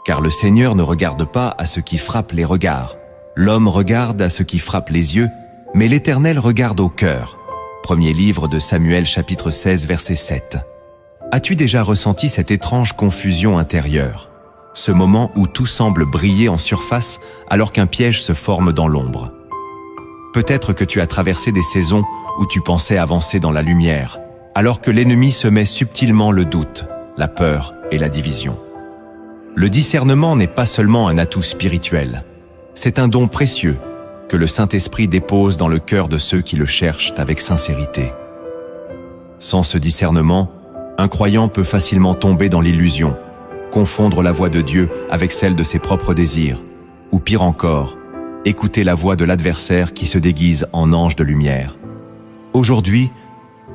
Car le Seigneur ne regarde pas à ce qui frappe les regards. L'homme regarde à ce qui frappe les yeux, mais l'Éternel regarde au cœur. Premier livre de Samuel, chapitre 16, verset 7. As-tu déjà ressenti cette étrange confusion intérieure? Ce moment où tout semble briller en surface alors qu'un piège se forme dans l'ombre. Peut-être que tu as traversé des saisons où tu pensais avancer dans la lumière, alors que l'ennemi semait subtilement le doute, la peur et la division. Le discernement n'est pas seulement un atout spirituel, c'est un don précieux que le Saint-Esprit dépose dans le cœur de ceux qui le cherchent avec sincérité. Sans ce discernement, un croyant peut facilement tomber dans l'illusion, confondre la voix de Dieu avec celle de ses propres désirs, ou pire encore, écouter la voix de l'adversaire qui se déguise en ange de lumière. Aujourd'hui,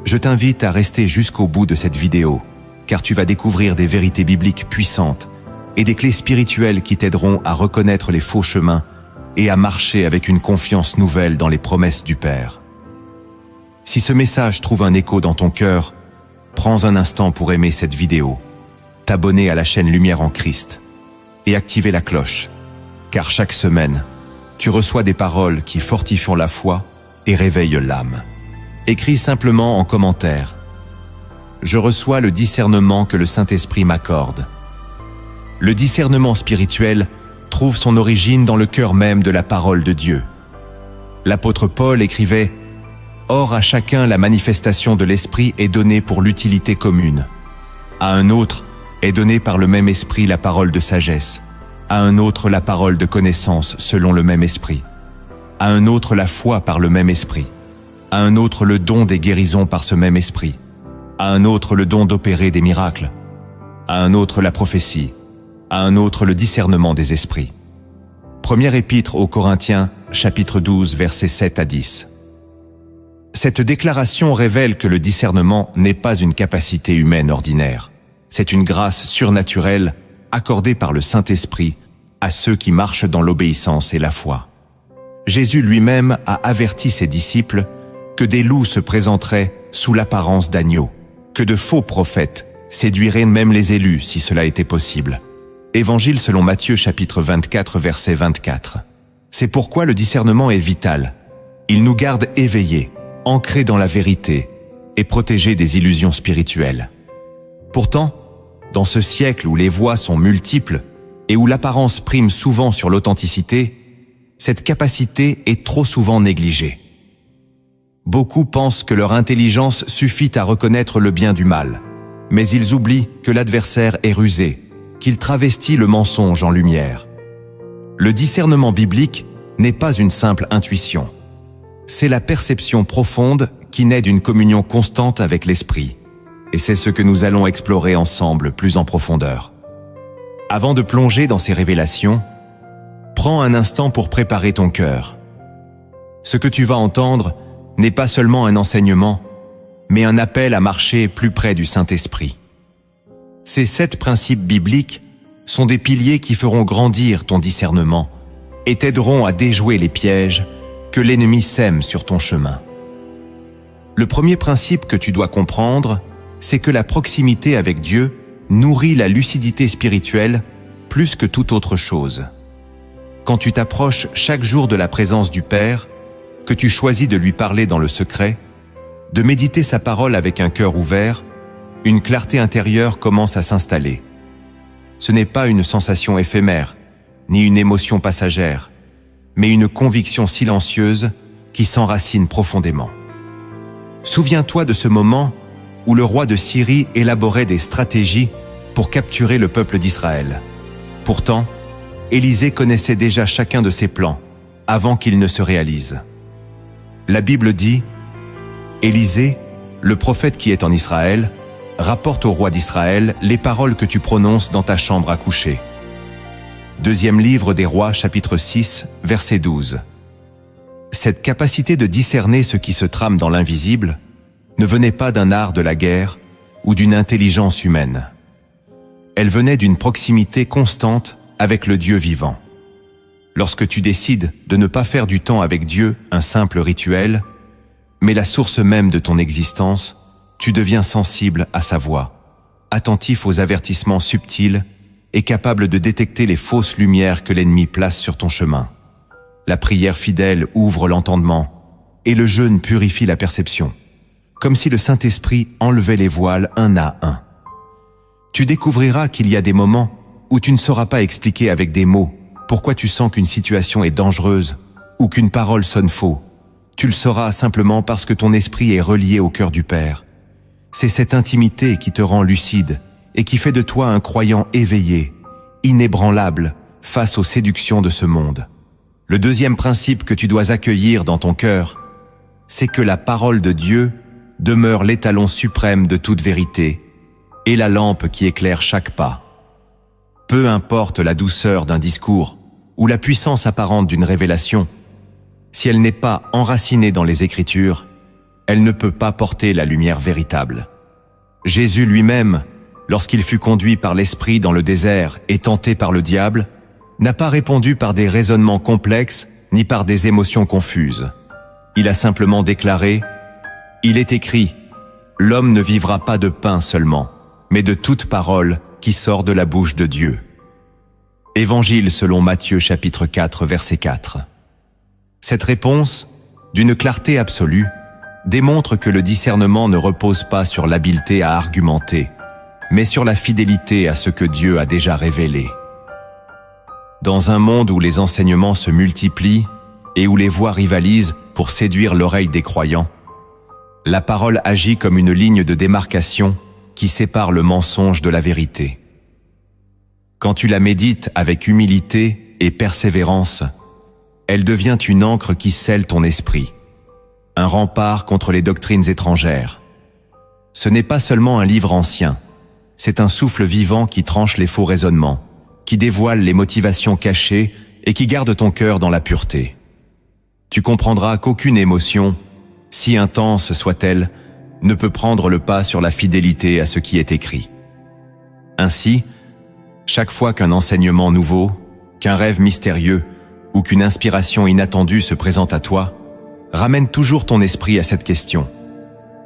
je t'invite à rester jusqu'au bout de cette vidéo, car tu vas découvrir des vérités bibliques puissantes et des clés spirituelles qui t'aideront à reconnaître les faux chemins et à marcher avec une confiance nouvelle dans les promesses du Père. Si ce message trouve un écho dans ton cœur, prends un instant pour aimer cette vidéo, t'abonner à la chaîne Lumière en Christ et activer la cloche, car chaque semaine, tu reçois des paroles qui fortifient la foi et réveillent l'âme. Écris simplement en commentaire « Je reçois le discernement que le Saint-Esprit m'accorde ». Le discernement spirituel trouve son origine dans le cœur même de la parole de Dieu. L'apôtre Paul écrivait « Or à chacun la manifestation de l'Esprit est donnée pour l'utilité commune. À un autre est donnée par le même Esprit la parole de sagesse, à un autre la parole de connaissance selon le même Esprit, à un autre la foi par le même Esprit, à un autre le don des guérisons par ce même Esprit, à un autre le don d'opérer des miracles, à un autre la prophétie, à un autre le discernement des esprits. » Première épître aux Corinthiens, chapitre 12, versets 7 à 10. Cette déclaration révèle que le discernement n'est pas une capacité humaine ordinaire. C'est une grâce surnaturelle accordée par le Saint-Esprit à ceux qui marchent dans l'obéissance et la foi. Jésus lui-même a averti ses disciples que des loups se présenteraient sous l'apparence d'agneaux, que de faux prophètes séduiraient même les élus si cela était possible. Évangile selon Matthieu chapitre 24 verset 24. C'est pourquoi le discernement est vital. Il nous garde éveillés, ancrés dans la vérité et protégés des illusions spirituelles. Pourtant, dans ce siècle où les voix sont multiples et où l'apparence prime souvent sur l'authenticité, cette capacité est trop souvent négligée. Beaucoup pensent que leur intelligence suffit à reconnaître le bien du mal, mais ils oublient que l'adversaire est rusé, qu'il travestit le mensonge en lumière. Le discernement biblique n'est pas une simple intuition. C'est la perception profonde qui naît d'une communion constante avec l'Esprit. Et c'est ce que nous allons explorer ensemble plus en profondeur. Avant de plonger dans ces révélations, prends un instant pour préparer ton cœur. Ce que tu vas entendre n'est pas seulement un enseignement, mais un appel à marcher plus près du Saint-Esprit. Ces 7 principes bibliques sont des piliers qui feront grandir ton discernement et t'aideront à déjouer les pièges que l'ennemi sème sur ton chemin. Le premier principe que tu dois comprendre, c'est que la proximité avec Dieu nourrit la lucidité spirituelle plus que toute autre chose. Quand tu t'approches chaque jour de la présence du Père, que tu choisis de lui parler dans le secret, de méditer sa parole avec un cœur ouvert, une clarté intérieure commence à s'installer. Ce n'est pas une sensation éphémère, ni une émotion passagère, mais une conviction silencieuse qui s'enracine profondément. Souviens-toi de ce moment où le roi de Syrie élaborait des stratégies pour capturer le peuple d'Israël. Pourtant, Élisée connaissait déjà chacun de ses plans avant qu'ils ne se réalisent. La Bible dit « Élisée, le prophète qui est en Israël, rapporte au roi d'Israël les paroles que tu prononces dans ta chambre à coucher. » Deuxième livre des Rois, chapitre 6, verset 12. Cette capacité de discerner ce qui se trame dans l'invisible ne venait pas d'un art de la guerre ou d'une intelligence humaine. Elle venait d'une proximité constante avec le Dieu vivant. Lorsque tu décides de ne pas faire du temps avec Dieu un simple rituel, mais la source même de ton existence, tu deviens sensible à sa voix, attentif aux avertissements subtils est capable de détecter les fausses lumières que l'ennemi place sur ton chemin. La prière fidèle ouvre l'entendement et le jeûne purifie la perception, comme si le Saint-Esprit enlevait les voiles un à un. Tu découvriras qu'il y a des moments où tu ne sauras pas expliquer avec des mots pourquoi tu sens qu'une situation est dangereuse ou qu'une parole sonne faux. Tu le sauras simplement parce que ton esprit est relié au cœur du Père. C'est cette intimité qui te rend lucide et qui fait de toi un croyant éveillé, inébranlable face aux séductions de ce monde. Le deuxième principe que tu dois accueillir dans ton cœur, c'est que la parole de Dieu demeure l'étalon suprême de toute vérité et la lampe qui éclaire chaque pas. Peu importe la douceur d'un discours ou la puissance apparente d'une révélation, si elle n'est pas enracinée dans les Écritures, elle ne peut pas porter la lumière véritable. Jésus lui-même, lorsqu'il fut conduit par l'Esprit dans le désert et tenté par le diable, n'a pas répondu par des raisonnements complexes ni par des émotions confuses. Il a simplement déclaré « Il est écrit, l'homme ne vivra pas de pain seulement, mais de toute parole qui sort de la bouche de Dieu. » Évangile selon Matthieu chapitre 4 verset 4. Cette réponse, d'une clarté absolue, démontre que le discernement ne repose pas sur l'habileté à argumenter, mais sur la fidélité à ce que Dieu a déjà révélé. Dans un monde où les enseignements se multiplient et où les voix rivalisent pour séduire l'oreille des croyants, la parole agit comme une ligne de démarcation qui sépare le mensonge de la vérité. Quand tu la médites avec humilité et persévérance, elle devient une encre qui scelle ton esprit, un rempart contre les doctrines étrangères. Ce n'est pas seulement un livre ancien, c'est un souffle vivant qui tranche les faux raisonnements, qui dévoile les motivations cachées et qui garde ton cœur dans la pureté. Tu comprendras qu'aucune émotion, si intense soit-elle, ne peut prendre le pas sur la fidélité à ce qui est écrit. Ainsi, chaque fois qu'un enseignement nouveau, qu'un rêve mystérieux ou qu'une inspiration inattendue se présente à toi, ramène toujours ton esprit à cette question.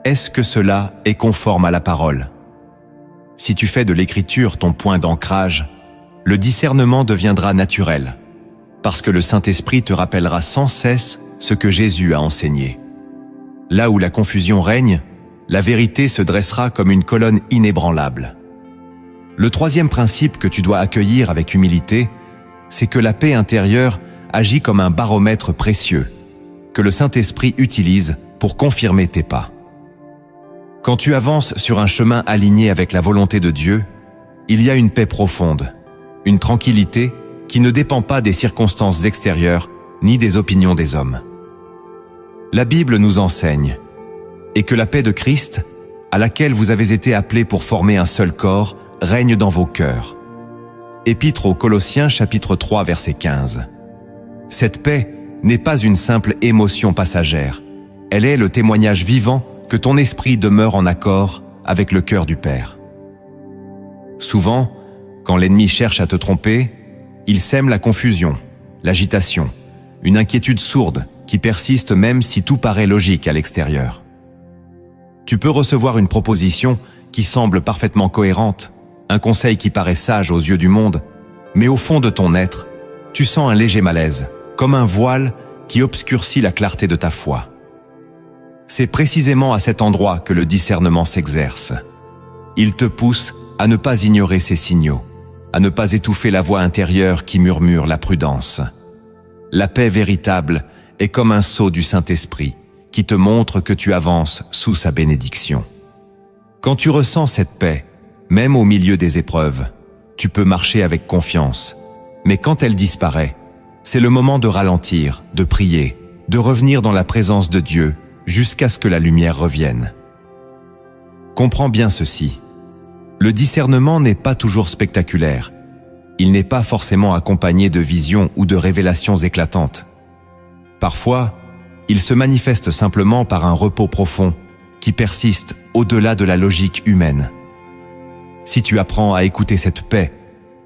Est-ce que cela est conforme à la parole ? Si tu fais de l'écriture ton point d'ancrage, le discernement deviendra naturel, parce que le Saint-Esprit te rappellera sans cesse ce que Jésus a enseigné. Là où la confusion règne, la vérité se dressera comme une colonne inébranlable. Le troisième principe que tu dois accueillir avec humilité, c'est que la paix intérieure agit comme un baromètre précieux, que le Saint-Esprit utilise pour confirmer tes pas. Quand tu avances sur un chemin aligné avec la volonté de Dieu, il y a une paix profonde, une tranquillité qui ne dépend pas des circonstances extérieures ni des opinions des hommes. La Bible nous enseigne, et que la paix de Christ, à laquelle vous avez été appelés pour former un seul corps, règne dans vos cœurs. Épître aux Colossiens chapitre 3 verset 15. Cette paix n'est pas une simple émotion passagère, elle est le témoignage vivant que ton esprit demeure en accord avec le cœur du Père. Souvent, quand l'ennemi cherche à te tromper, il sème la confusion, l'agitation, une inquiétude sourde qui persiste même si tout paraît logique à l'extérieur. Tu peux recevoir une proposition qui semble parfaitement cohérente, un conseil qui paraît sage aux yeux du monde, mais au fond de ton être, tu sens un léger malaise, comme un voile qui obscurcit la clarté de ta foi. C'est précisément à cet endroit que le discernement s'exerce. Il te pousse à ne pas ignorer ces signaux, à ne pas étouffer la voix intérieure qui murmure la prudence. La paix véritable est comme un sceau du Saint-Esprit qui te montre que tu avances sous sa bénédiction. Quand tu ressens cette paix, même au milieu des épreuves, tu peux marcher avec confiance. Mais quand elle disparaît, c'est le moment de ralentir, de prier, de revenir dans la présence de Dieu jusqu'à ce que la lumière revienne. Comprends bien ceci. Le discernement n'est pas toujours spectaculaire. Il n'est pas forcément accompagné de visions ou de révélations éclatantes. Parfois, il se manifeste simplement par un repos profond qui persiste au-delà de la logique humaine. Si tu apprends à écouter cette paix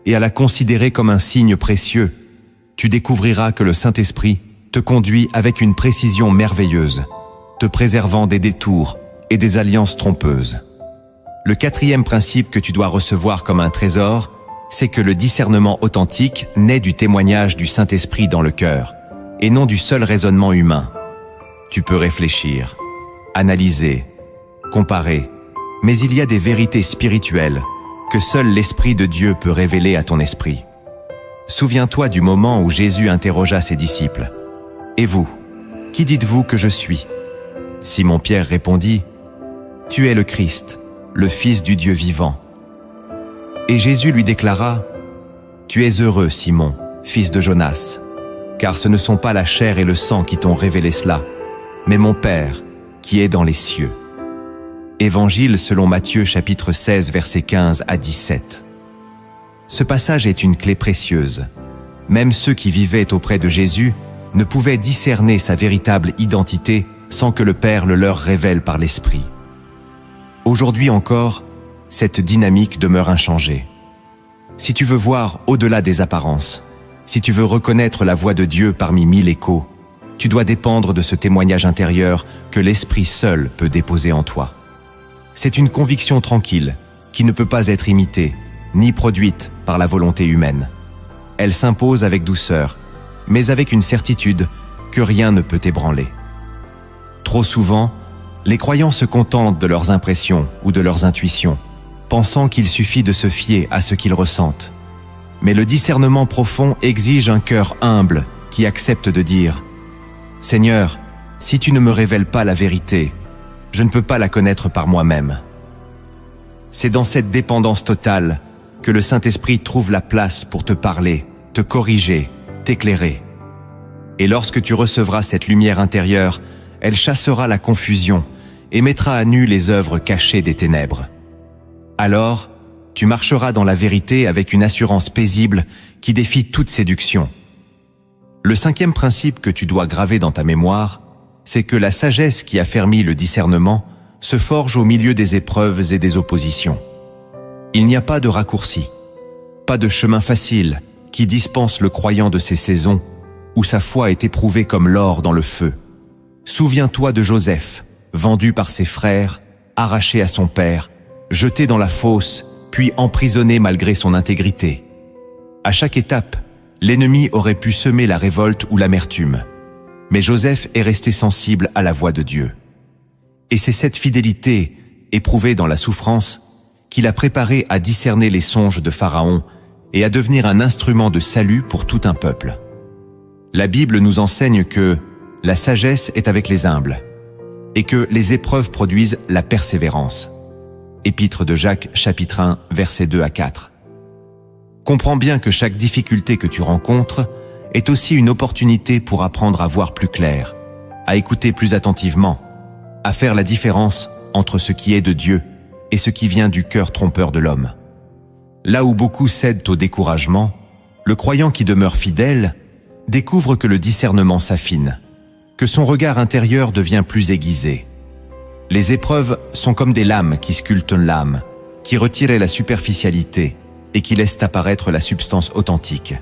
et à la considérer comme un signe précieux, tu découvriras que le Saint-Esprit te conduit avec une précision merveilleuse, te préservant des détours et des alliances trompeuses. Le quatrième principe que tu dois recevoir comme un trésor, c'est que le discernement authentique naît du témoignage du Saint-Esprit dans le cœur, et non du seul raisonnement humain. Tu peux réfléchir, analyser, comparer, mais il y a des vérités spirituelles que seul l'Esprit de Dieu peut révéler à ton esprit. Souviens-toi du moment où Jésus interrogea ses disciples. « Et vous, qui dites-vous que je suis ?» Simon-Pierre répondit « Tu es le Christ, le Fils du Dieu vivant. » Et Jésus lui déclara « Tu es heureux, Simon, fils de Jonas, car ce ne sont pas la chair et le sang qui t'ont révélé cela, mais mon Père qui est dans les cieux. » Évangile selon Matthieu chapitre 16 versets 15 à 17. Ce passage est une clé précieuse. Même ceux qui vivaient auprès de Jésus ne pouvaient discerner sa véritable identité sans que le Père le leur révèle par l'Esprit. Aujourd'hui encore, cette dynamique demeure inchangée. Si tu veux voir au-delà des apparences, si tu veux reconnaître la voix de Dieu parmi 1000 échos, tu dois dépendre de ce témoignage intérieur que l'Esprit seul peut déposer en toi. C'est une conviction tranquille qui ne peut pas être imitée, ni produite par la volonté humaine. Elle s'impose avec douceur, mais avec une certitude que rien ne peut ébranler. Trop souvent, les croyants se contentent de leurs impressions ou de leurs intuitions, pensant qu'il suffit de se fier à ce qu'ils ressentent. Mais le discernement profond exige un cœur humble qui accepte de dire « Seigneur, si tu ne me révèles pas la vérité, je ne peux pas la connaître par moi-même. » C'est dans cette dépendance totale que le Saint-Esprit trouve la place pour te parler, te corriger, t'éclairer. Et lorsque tu recevras cette lumière intérieure, elle chassera la confusion et mettra à nu les œuvres cachées des ténèbres. Alors, tu marcheras dans la vérité avec une assurance paisible qui défie toute séduction. Le 5e principe que tu dois graver dans ta mémoire, c'est que la sagesse qui affermit le discernement se forge au milieu des épreuves et des oppositions. Il n'y a pas de raccourci, pas de chemin facile qui dispense le croyant de ces saisons où sa foi est éprouvée comme l'or dans le feu. Souviens-toi de Joseph, vendu par ses frères, arraché à son père, jeté dans la fosse, puis emprisonné malgré son intégrité. À chaque étape, l'ennemi aurait pu semer la révolte ou l'amertume. Mais Joseph est resté sensible à la voix de Dieu. Et c'est cette fidélité, éprouvée dans la souffrance, qui l'a préparé à discerner les songes de Pharaon et à devenir un instrument de salut pour tout un peuple. La Bible nous enseigne que la sagesse est avec les humbles et que les épreuves produisent la persévérance. Épître de Jacques, chapitre 1, versets 2 à 4. Comprends bien que chaque difficulté que tu rencontres est aussi une opportunité pour apprendre à voir plus clair, à écouter plus attentivement, à faire la différence entre ce qui est de Dieu et ce qui vient du cœur trompeur de l'homme. Là où beaucoup cèdent au découragement, le croyant qui demeure fidèle découvre que le discernement s'affine, que son regard intérieur devient plus aiguisé. Les épreuves sont comme des lames qui sculptent l'âme, qui retirent la superficialité et qui laissent apparaître la substance authentique.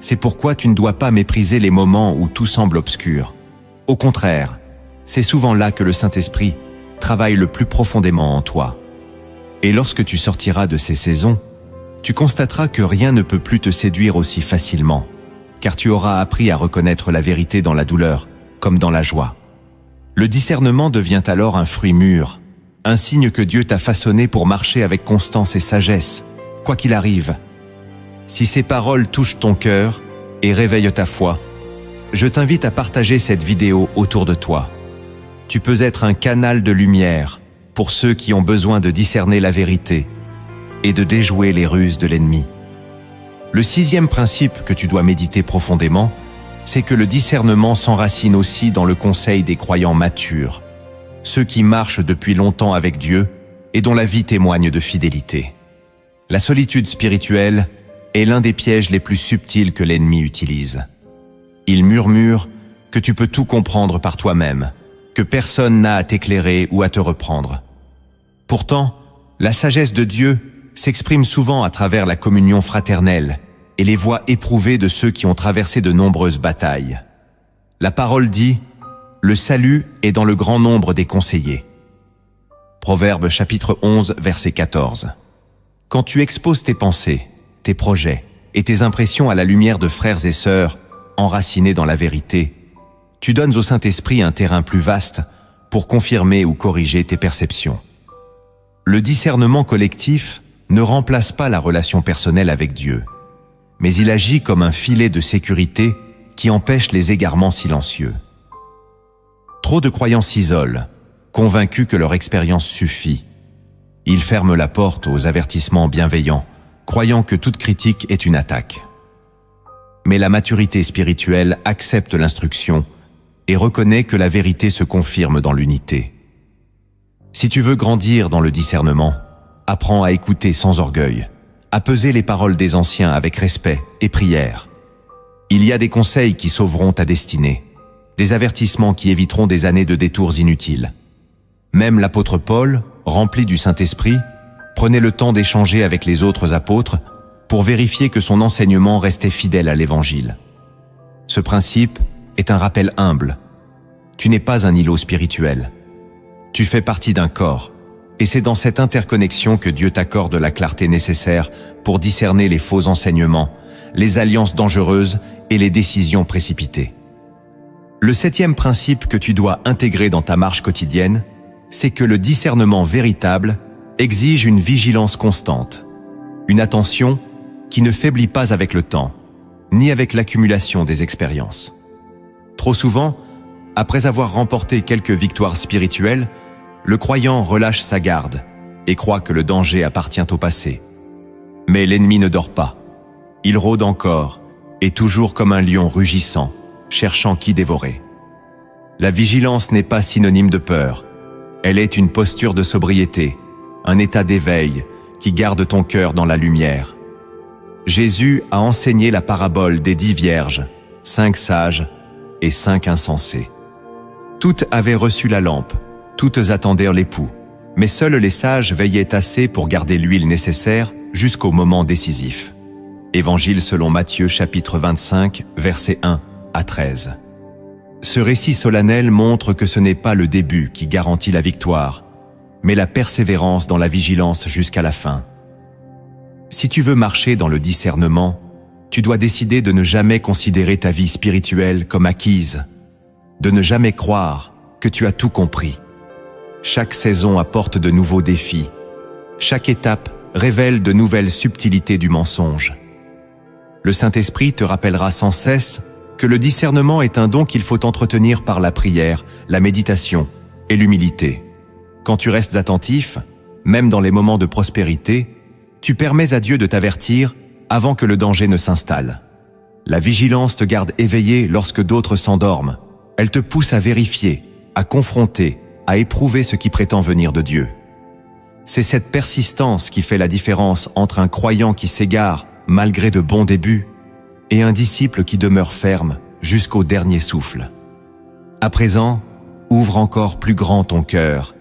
C'est pourquoi tu ne dois pas mépriser les moments où tout semble obscur. Au contraire, c'est souvent là que le Saint-Esprit travaille le plus profondément en toi. Et lorsque tu sortiras de ces saisons, tu constateras que rien ne peut plus te séduire aussi facilement, car tu auras appris à reconnaître la vérité dans la douleur, comme dans la joie. Le discernement devient alors un fruit mûr, un signe que Dieu t'a façonné pour marcher avec constance et sagesse, quoi qu'il arrive. Si ces paroles touchent ton cœur et réveillent ta foi, je t'invite à partager cette vidéo autour de toi. Tu peux être un canal de lumière pour ceux qui ont besoin de discerner la vérité et de déjouer les ruses de l'ennemi. Le 6e principe que tu dois méditer profondément, c'est que le discernement s'enracine aussi dans le conseil des croyants matures, ceux qui marchent depuis longtemps avec Dieu et dont la vie témoigne de fidélité. La solitude spirituelle est l'un des pièges les plus subtils que l'ennemi utilise. Il murmure que tu peux tout comprendre par toi-même, que personne n'a à t'éclairer ou à te reprendre. Pourtant, la sagesse de Dieu s'exprime souvent à travers la communion fraternelle et les voix éprouvées de ceux qui ont traversé de nombreuses batailles. La parole dit « Le salut est dans le grand nombre des conseillers ». Proverbe chapitre 11, verset 14. Quand tu exposes tes pensées, tes projets et tes impressions à la lumière de frères et sœurs enracinés dans la vérité, tu donnes au Saint-Esprit un terrain plus vaste pour confirmer ou corriger tes perceptions. Le discernement collectif ne remplace pas la relation personnelle avec Dieu, mais il agit comme un filet de sécurité qui empêche les égarements silencieux. Trop de croyants s'isolent, convaincus que leur expérience suffit. Ils ferment la porte aux avertissements bienveillants, croyant que toute critique est une attaque. Mais la maturité spirituelle accepte l'instruction et reconnaît que la vérité se confirme dans l'unité. Si tu veux grandir dans le discernement, apprends à écouter sans orgueil, à peser les paroles des anciens avec respect et prière. Il y a des conseils qui sauveront ta destinée, des avertissements qui éviteront des années de détours inutiles. Même l'apôtre Paul, rempli du Saint-Esprit, prenait le temps d'échanger avec les autres apôtres pour vérifier que son enseignement restait fidèle à l'Évangile. Ce principe est un rappel humble. Tu n'es pas un îlot spirituel. Tu fais partie d'un corps, et c'est dans cette interconnexion que Dieu t'accorde la clarté nécessaire pour discerner les faux enseignements, les alliances dangereuses et les décisions précipitées. Le 7e principe que tu dois intégrer dans ta marche quotidienne, c'est que le discernement véritable exige une vigilance constante, une attention qui ne faiblit pas avec le temps, ni avec l'accumulation des expériences. Trop souvent, après avoir remporté quelques victoires spirituelles, le croyant relâche sa garde et croit que le danger appartient au passé. Mais l'ennemi ne dort pas. Il rôde encore, et toujours comme un lion rugissant, cherchant qui dévorer. La vigilance n'est pas synonyme de peur. Elle est une posture de sobriété, un état d'éveil qui garde ton cœur dans la lumière. Jésus a enseigné la parabole des 10 vierges, 5 sages et 5 insensés. Toutes avaient reçu la lampe, toutes attendirent l'époux, mais seuls les sages veillaient assez pour garder l'huile nécessaire jusqu'au moment décisif. Évangile selon Matthieu chapitre 25, versets 1 à 13. Ce récit solennel montre que ce n'est pas le début qui garantit la victoire, mais la persévérance dans la vigilance jusqu'à la fin. Si tu veux marcher dans le discernement, tu dois décider de ne jamais considérer ta vie spirituelle comme acquise, de ne jamais croire que tu as tout compris. Chaque saison apporte de nouveaux défis. Chaque étape révèle de nouvelles subtilités du mensonge. Le Saint-Esprit te rappellera sans cesse que le discernement est un don qu'il faut entretenir par la prière, la méditation et l'humilité. Quand tu restes attentif, même dans les moments de prospérité, tu permets à Dieu de t'avertir avant que le danger ne s'installe. La vigilance te garde éveillé lorsque d'autres s'endorment. Elle te pousse à vérifier, à confronter, à éprouver ce qui prétend venir de Dieu. C'est cette persistance qui fait la différence entre un croyant qui s'égare malgré de bons débuts et un disciple qui demeure ferme jusqu'au dernier souffle. À présent, ouvre encore plus grand ton cœur,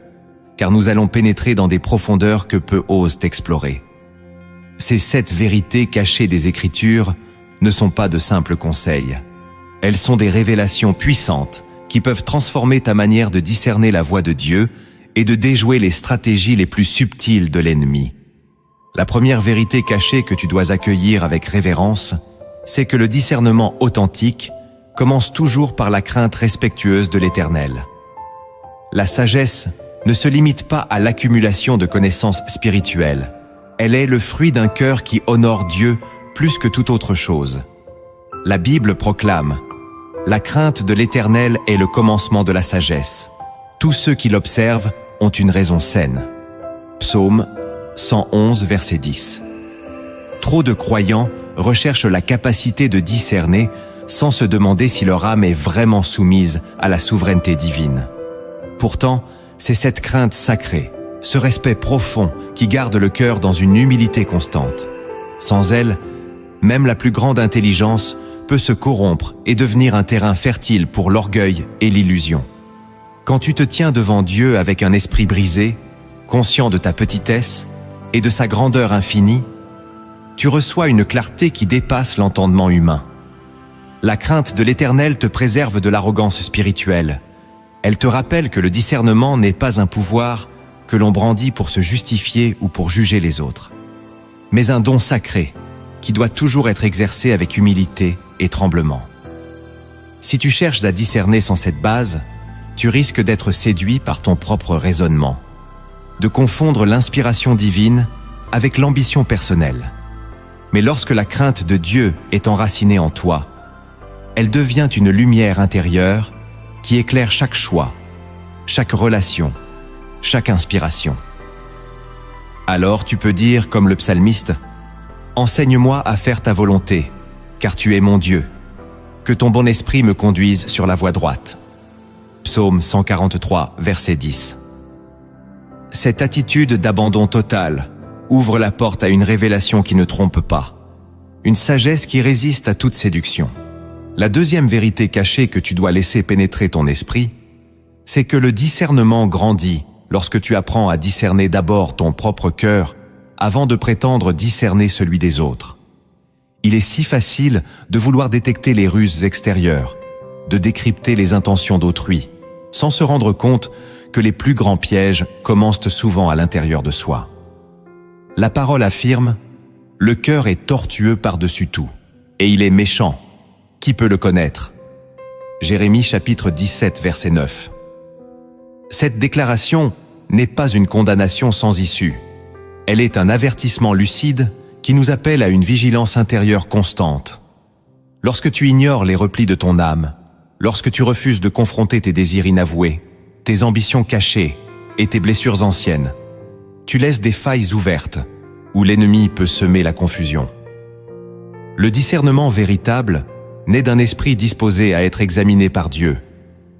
car nous allons pénétrer dans des profondeurs que peu osent explorer. Ces 7 vérités cachées des Écritures ne sont pas de simples conseils. Elles sont des révélations puissantes qui peuvent transformer ta manière de discerner la voix de Dieu et de déjouer les stratégies les plus subtiles de l'ennemi. La première vérité cachée que tu dois accueillir avec révérence, c'est que le discernement authentique commence toujours par la crainte respectueuse de l'Éternel. La sagesse ne se limite pas à l'accumulation de connaissances spirituelles. Elle est le fruit d'un cœur qui honore Dieu plus que toute autre chose. La Bible proclame « La crainte de l'Éternel est le commencement de la sagesse. Tous ceux qui l'observent ont une raison saine. » Psaume 111, verset 10. Trop de croyants recherchent la capacité de discerner sans se demander si leur âme est vraiment soumise à la souveraineté divine. Pourtant, c'est cette crainte sacrée, ce respect profond qui garde le cœur dans une humilité constante. Sans elle, même la plus grande intelligence peut se corrompre et devenir un terrain fertile pour l'orgueil et l'illusion. Quand tu te tiens devant Dieu avec un esprit brisé, conscient de ta petitesse et de sa grandeur infinie, tu reçois une clarté qui dépasse l'entendement humain. La crainte de l'Éternel te préserve de l'arrogance spirituelle. Elle te rappelle que le discernement n'est pas un pouvoir que l'on brandit pour se justifier ou pour juger les autres. mais un don sacré qui doit toujours être exercé avec humilité et tremblement. Si tu cherches à discerner sans cette base, tu risques d'être séduit par ton propre raisonnement, de confondre l'inspiration divine avec l'ambition personnelle. Mais lorsque la crainte de Dieu est enracinée en toi, elle devient une lumière intérieure qui éclaire chaque choix, chaque relation, chaque inspiration. Alors tu peux dire comme le psalmiste, « Enseigne-moi à faire ta volonté, car tu es mon Dieu. Que ton bon esprit me conduise sur la voie droite. » Psaume 143, verset 10. Cette attitude d'abandon total ouvre la porte à une révélation qui ne trompe pas, une sagesse qui résiste à toute séduction. La deuxième vérité cachée que tu dois laisser pénétrer ton esprit, c'est que le discernement grandit lorsque tu apprends à discerner d'abord ton propre cœur avant de prétendre discerner celui des autres. Il est si facile de vouloir détecter les ruses extérieures, de décrypter les intentions d'autrui, sans se rendre compte que les plus grands pièges commencent souvent à l'intérieur de soi. La parole affirme « Le cœur est tortueux par-dessus tout, et il est méchant. Qui peut le connaître ?» Jérémie chapitre 17, verset 9. Cette déclaration n'est pas une condamnation sans issue. Elle est un avertissement lucide qui nous appelle à une vigilance intérieure constante. Lorsque tu ignores les replis de ton âme, lorsque tu refuses de confronter tes désirs inavoués, tes ambitions cachées et tes blessures anciennes, tu laisses des failles ouvertes où l'ennemi peut semer la confusion. Le discernement véritable naît d'un esprit disposé à être examiné par Dieu,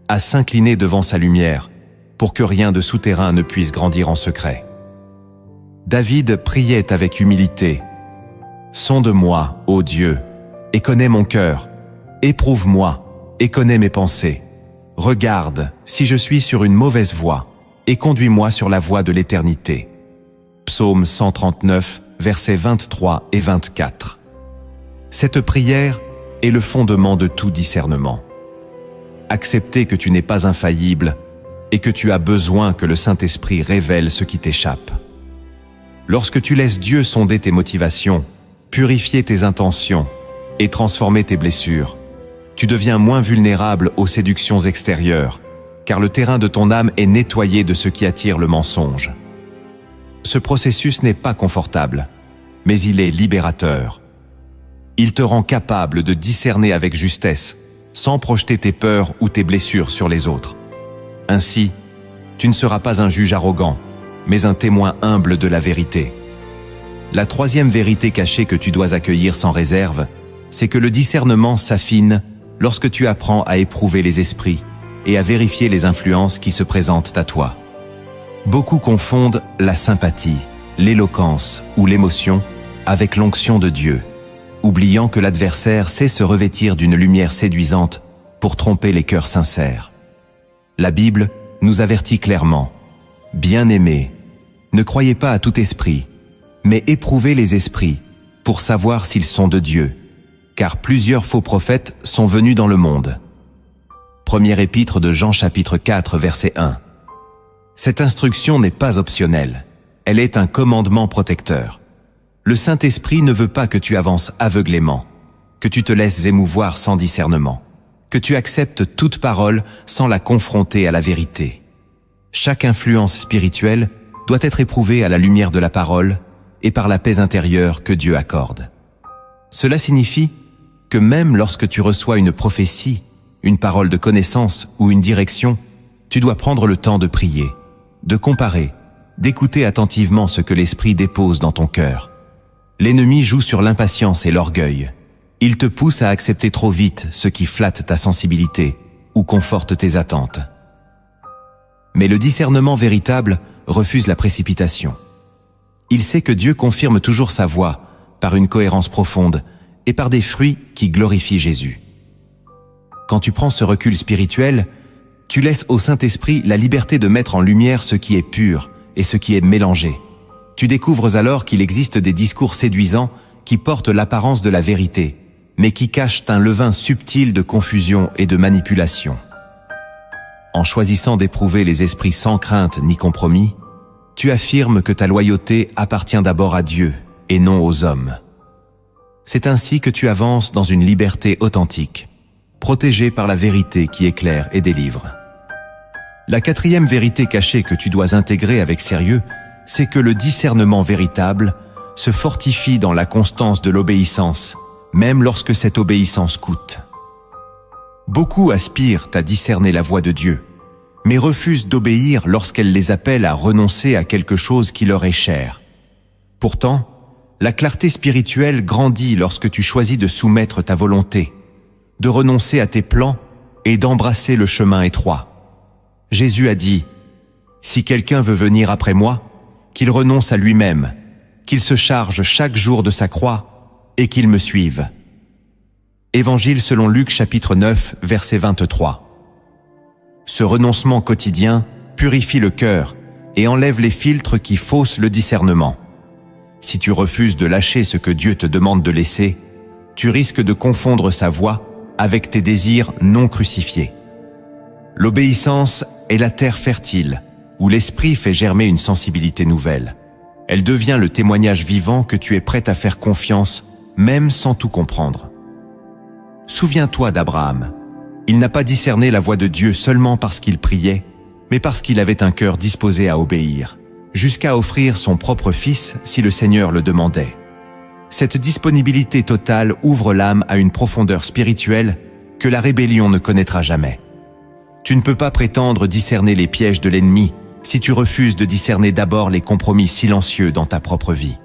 à s'incliner devant sa lumière, pour que rien de souterrain ne puisse grandir en secret. David priait avec humilité. « Sonde-moi, ô Dieu, et connais mon cœur. Éprouve-moi, et connais mes pensées. Regarde si je suis sur une mauvaise voie, et conduis-moi sur la voie de l'éternité. » Psaume 139, versets 23 et 24. Cette prière est le fondement de tout discernement. Accepter que tu n'es pas infaillible et que tu as besoin que le Saint-Esprit révèle ce qui t'échappe. Lorsque tu laisses Dieu sonder tes motivations, purifier tes intentions et transformer tes blessures, tu deviens moins vulnérable aux séductions extérieures, car le terrain de ton âme est nettoyé de ce qui attire le mensonge. Ce processus n'est pas confortable, mais il est libérateur. Il te rend capable de discerner avec justesse, sans projeter tes peurs ou tes blessures sur les autres. Ainsi, tu ne seras pas un juge arrogant, mais un témoin humble de la vérité. La troisième vérité cachée que tu dois accueillir sans réserve, c'est que le discernement s'affine lorsque tu apprends à éprouver les esprits et à vérifier les influences qui se présentent à toi. Beaucoup confondent la sympathie, l'éloquence ou l'émotion avec l'onction de Dieu, oubliant que l'adversaire sait se revêtir d'une lumière séduisante pour tromper les cœurs sincères. La Bible nous avertit clairement « Bien-aimés, ne croyez pas à tout esprit, mais éprouvez les esprits pour savoir s'ils sont de Dieu, car plusieurs faux prophètes sont venus dans le monde. » Première épître de Jean chapitre 4 verset 1. Cette instruction n'est pas optionnelle, elle est un commandement protecteur. Le Saint-Esprit ne veut pas que tu avances aveuglément, que tu te laisses émouvoir sans discernement, que tu acceptes toute parole sans la confronter à la vérité. Chaque influence spirituelle doit être éprouvée à la lumière de la parole et par la paix intérieure que Dieu accorde. Cela signifie que même lorsque tu reçois une prophétie, une parole de connaissance ou une direction, tu dois prendre le temps de prier, de comparer, d'écouter attentivement ce que l'Esprit dépose dans ton cœur. L'ennemi joue sur l'impatience et l'orgueil. Il te pousse à accepter trop vite ce qui flatte ta sensibilité ou conforte tes attentes. Mais le discernement véritable refuse la précipitation. Il sait que Dieu confirme toujours sa voix par une cohérence profonde et par des fruits qui glorifient Jésus. Quand tu prends ce recul spirituel, tu laisses au Saint-Esprit la liberté de mettre en lumière ce qui est pur et ce qui est mélangé. Tu découvres alors qu'il existe des discours séduisants qui portent l'apparence de la vérité, mais qui cachent un levain subtil de confusion et de manipulation. En choisissant d'éprouver les esprits sans crainte ni compromis, tu affirmes que ta loyauté appartient d'abord à Dieu et non aux hommes. C'est ainsi que tu avances dans une liberté authentique, protégée par la vérité qui éclaire et délivre. La quatrième vérité cachée que tu dois intégrer avec sérieux, c'est que le discernement véritable se fortifie dans la constance de l'obéissance, même lorsque cette obéissance coûte. Beaucoup aspirent à discerner la voix de Dieu, mais refusent d'obéir lorsqu'elle les appelle à renoncer à quelque chose qui leur est cher. Pourtant, la clarté spirituelle grandit lorsque tu choisis de soumettre ta volonté, de renoncer à tes plans et d'embrasser le chemin étroit. Jésus a dit « Si quelqu'un veut venir après moi, qu'il renonce à lui-même, qu'il se charge chaque jour de sa croix et qu'il me suive. » Évangile selon Luc chapitre 9, verset 23. Ce renoncement quotidien purifie le cœur et enlève les filtres qui faussent le discernement. Si tu refuses de lâcher ce que Dieu te demande de laisser, tu risques de confondre sa voix avec tes désirs non crucifiés. L'obéissance est la terre fertile, où l'esprit fait germer une sensibilité nouvelle. Elle devient le témoignage vivant que tu es prêt à faire confiance, même sans tout comprendre. Souviens-toi d'Abraham. Il n'a pas discerné la voix de Dieu seulement parce qu'il priait, mais parce qu'il avait un cœur disposé à obéir, jusqu'à offrir son propre fils si le Seigneur le demandait. Cette disponibilité totale ouvre l'âme à une profondeur spirituelle que la rébellion ne connaîtra jamais. Tu ne peux pas prétendre discerner les pièges de l'ennemi si tu refuses de discerner d'abord les compromis silencieux dans ta propre vie.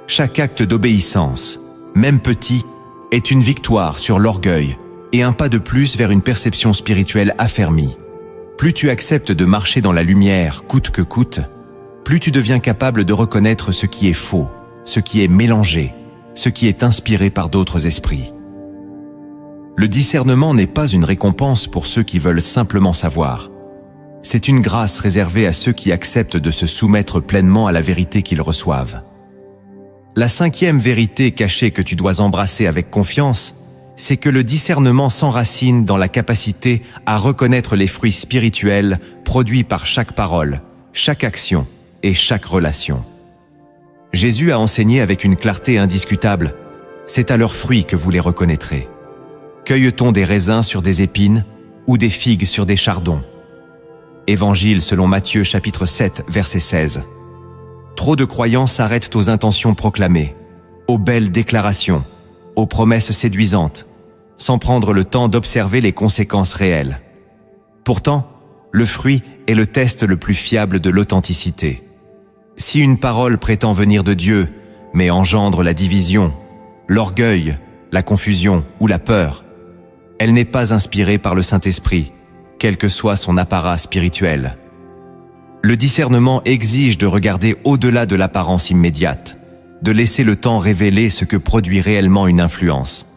Chaque acte d'obéissance, même petit, est une victoire sur l'orgueil et un pas de plus vers une perception spirituelle affermie. Plus tu acceptes de marcher dans la lumière, coûte que coûte, plus tu deviens capable de reconnaître ce qui est faux, ce qui est mélangé, ce qui est inspiré par d'autres esprits. Le discernement n'est pas une récompense pour ceux qui veulent simplement savoir. C'est une grâce réservée à ceux qui acceptent de se soumettre pleinement à la vérité qu'ils reçoivent. La cinquième vérité cachée que tu dois embrasser avec confiance, c'est que le discernement s'enracine dans la capacité à reconnaître les fruits spirituels produits par chaque parole, chaque action et chaque relation. Jésus a enseigné avec une clarté indiscutable, « C'est à leurs fruits que vous les reconnaîtrez. Cueille-t-on des raisins sur des épines ou des figues sur des chardons ?» Évangile selon Matthieu chapitre 7, verset 16. Trop de croyants s'arrêtent aux intentions proclamées, aux belles déclarations, aux promesses séduisantes, sans prendre le temps d'observer les conséquences réelles. Pourtant, le fruit est le test le plus fiable de l'authenticité. Si une parole prétend venir de Dieu, mais engendre la division, l'orgueil, la confusion ou la peur, elle n'est pas inspirée par le Saint-Esprit, quel que soit son apparat spirituel. Le discernement exige de regarder au-delà de l'apparence immédiate, de laisser le temps révéler ce que produit réellement une influence.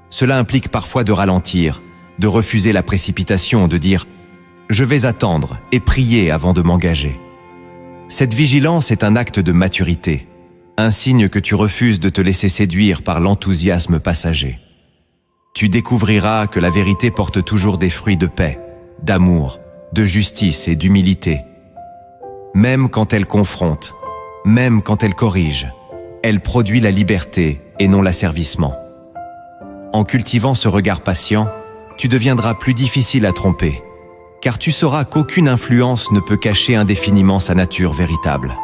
Cela implique parfois de ralentir, de refuser la précipitation, de dire « je vais attendre et prier avant de m'engager ». Cette vigilance est un acte de maturité, un signe que tu refuses de te laisser séduire par l'enthousiasme passager. Tu découvriras que la vérité porte toujours des fruits de paix, d'amour, de justice et d'humilité. Même quand elle confronte, même quand elle corrige, elle produit la liberté et non l'asservissement. En cultivant ce regard patient, tu deviendras plus difficile à tromper, car tu sauras qu'aucune influence ne peut cacher indéfiniment sa nature véritable.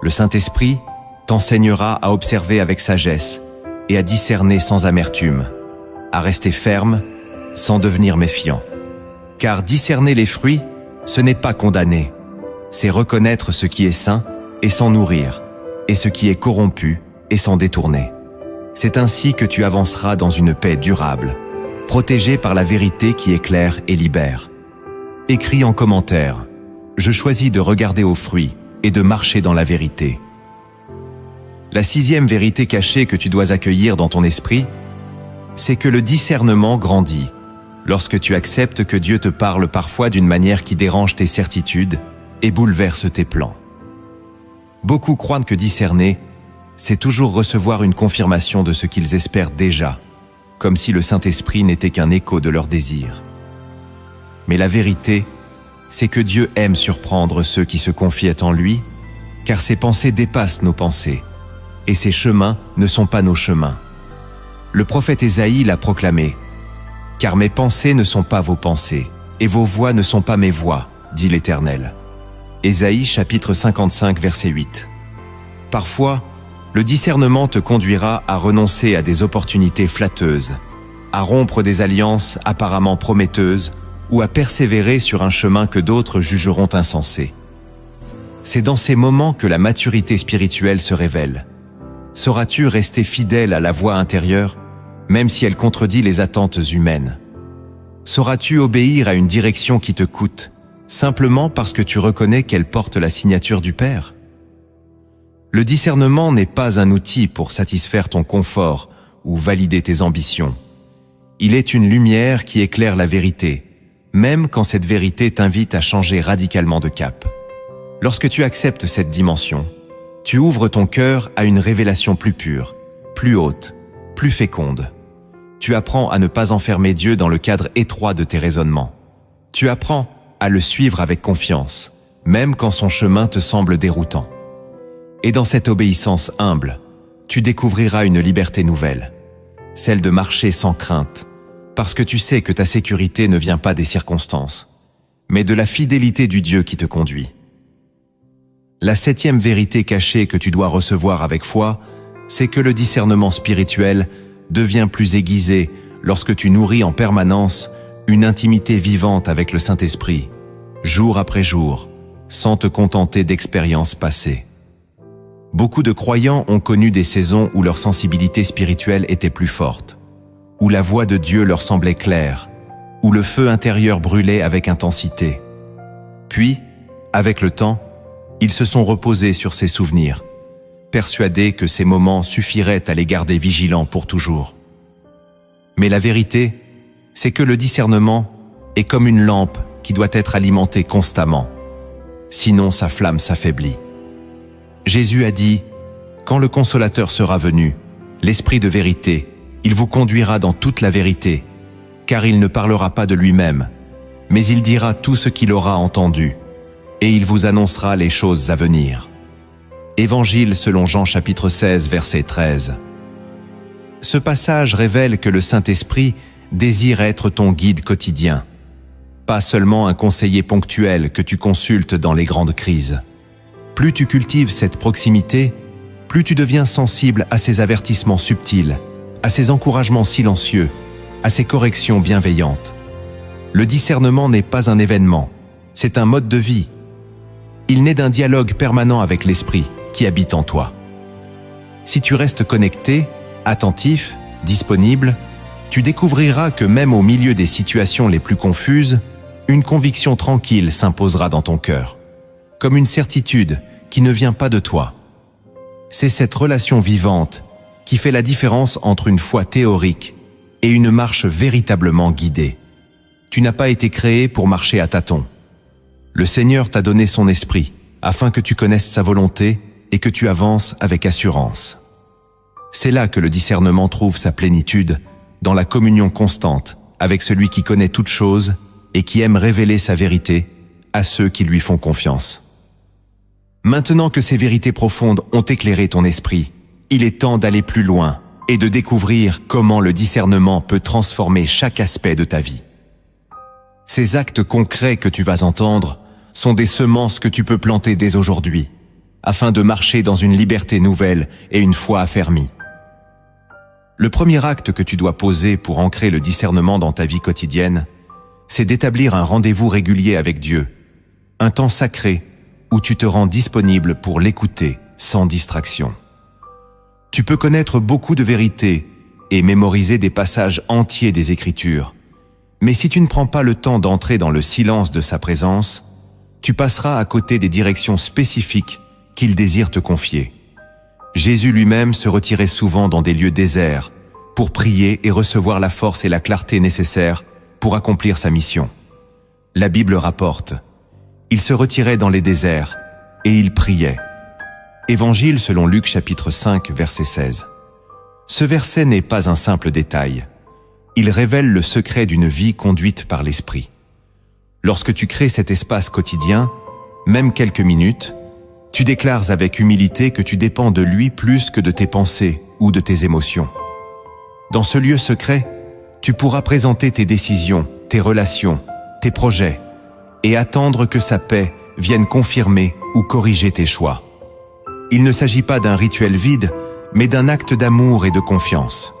Le Saint-Esprit t'enseignera à observer avec sagesse et à discerner sans amertume, à rester ferme sans devenir méfiant. Car discerner les fruits, ce n'est pas condamner, c'est reconnaître ce qui est sain et s'en nourrir, et ce qui est corrompu et s'en détourner. C'est ainsi que tu avanceras dans une paix durable, protégée par la vérité qui éclaire et libère. Écris en commentaire « Je choisis de regarder aux fruits et de marcher dans la vérité ». La sixième vérité cachée que tu dois accueillir dans ton esprit, c'est que le discernement grandit lorsque tu acceptes que Dieu te parle parfois d'une manière qui dérange tes certitudes et bouleverse tes plans. Beaucoup croient que discerner, c'est toujours recevoir une confirmation de ce qu'ils espèrent déjà, comme si le Saint-Esprit n'était qu'un écho de leurs désirs. Mais la vérité, c'est que Dieu aime surprendre ceux qui se confient en lui, car ses pensées dépassent nos pensées, et ses chemins ne sont pas nos chemins. Le prophète Ésaïe l'a proclamé. « Car mes pensées ne sont pas vos pensées, et vos voix ne sont pas mes voix, dit l'Éternel. » Ésaïe chapitre 55 verset 8. Parfois, le discernement te conduira à renoncer à des opportunités flatteuses, à rompre des alliances apparemment prometteuses ou à persévérer sur un chemin que d'autres jugeront insensé. C'est dans ces moments que la maturité spirituelle se révèle. Sauras-tu rester fidèle à la voie intérieure, même si elle contredit les attentes humaines? Sauras-tu obéir à une direction qui te coûte, simplement parce que tu reconnais qu'elle porte la signature du Père? Le discernement n'est pas un outil pour satisfaire ton confort ou valider tes ambitions. Il est une lumière qui éclaire la vérité, même quand cette vérité t'invite à changer radicalement de cap. Lorsque tu acceptes cette dimension, tu ouvres ton cœur à une révélation plus pure, plus haute, plus féconde. Tu apprends à ne pas enfermer Dieu dans le cadre étroit de tes raisonnements. Tu apprends à le suivre avec confiance, même quand son chemin te semble déroutant. Et dans cette obéissance humble, tu découvriras une liberté nouvelle, celle de marcher sans crainte, parce que tu sais que ta sécurité ne vient pas des circonstances, mais de la fidélité du Dieu qui te conduit. La 7e vérité cachée que tu dois recevoir avec foi, c'est que le discernement spirituel devient plus aiguisé lorsque tu nourris en permanence une intimité vivante avec le Saint-Esprit, jour après jour, sans te contenter d'expériences passées. Beaucoup de croyants ont connu des saisons où leur sensibilité spirituelle était plus forte, où la voix de Dieu leur semblait claire, où le feu intérieur brûlait avec intensité. Puis, avec le temps, ils se sont reposés sur ces souvenirs, persuadés que ces moments suffiraient à les garder vigilants pour toujours. Mais la vérité, c'est que le discernement est comme une lampe qui doit être alimentée constamment. Sinon sa flamme s'affaiblit. Jésus a dit, « Quand le Consolateur sera venu, l'Esprit de vérité, il vous conduira dans toute la vérité, car il ne parlera pas de lui-même, mais il dira tout ce qu'il aura entendu, et il vous annoncera les choses à venir. » Évangile selon Jean chapitre 16 verset 13. Ce passage révèle que le Saint-Esprit désire être ton guide quotidien, pas seulement un conseiller ponctuel que tu consultes dans les grandes crises. Plus tu cultives cette proximité, plus tu deviens sensible à ses avertissements subtils, à ses encouragements silencieux, à ses corrections bienveillantes. Le discernement n'est pas un événement, c'est un mode de vie. Il naît d'un dialogue permanent avec l'Esprit qui habite en toi. Si tu restes connecté, attentif, disponible, tu découvriras que même au milieu des situations les plus confuses, une conviction tranquille s'imposera dans ton cœur, comme une certitude qui ne vient pas de toi. C'est cette relation vivante qui fait la différence entre une foi théorique et une marche véritablement guidée. Tu n'as pas été créé pour marcher à tâtons. Le Seigneur t'a donné son esprit afin que tu connaisses sa volonté et que tu avances avec assurance. C'est là que le discernement trouve sa plénitude, dans la communion constante avec celui qui connaît toutes choses et qui aime révéler sa vérité à ceux qui lui font confiance. Maintenant que ces vérités profondes ont éclairé ton esprit, il est temps d'aller plus loin et de découvrir comment le discernement peut transformer chaque aspect de ta vie. Ces actes concrets que tu vas entendre sont des semences que tu peux planter dès aujourd'hui, afin de marcher dans une liberté nouvelle et une foi affermie. Le premier acte que tu dois poser pour ancrer le discernement dans ta vie quotidienne, c'est d'établir un rendez-vous régulier avec Dieu, un temps sacré où tu te rends disponible pour l'écouter sans distraction. Tu peux connaître beaucoup de vérités et mémoriser des passages entiers des Écritures, mais si tu ne prends pas le temps d'entrer dans le silence de sa présence, tu passeras à côté des directions spécifiques qu'il désire te confier. Jésus lui-même se retirait souvent dans des lieux déserts pour prier et recevoir la force et la clarté nécessaires pour accomplir sa mission. La Bible rapporte, il se retirait dans les déserts et il priait. Évangile selon Luc chapitre 5 verset 16. Ce verset n'est pas un simple détail. Il révèle le secret d'une vie conduite par l'Esprit. Lorsque tu crées cet espace quotidien, même quelques minutes, Tu déclares avec humilité que tu dépends de lui plus que de tes pensées ou de tes émotions. Dans ce lieu secret, tu pourras présenter tes décisions, tes relations, tes projets, et attendre que sa paix vienne confirmer ou corriger tes choix. Il ne s'agit pas d'un rituel vide, mais d'un acte d'amour et de confiance.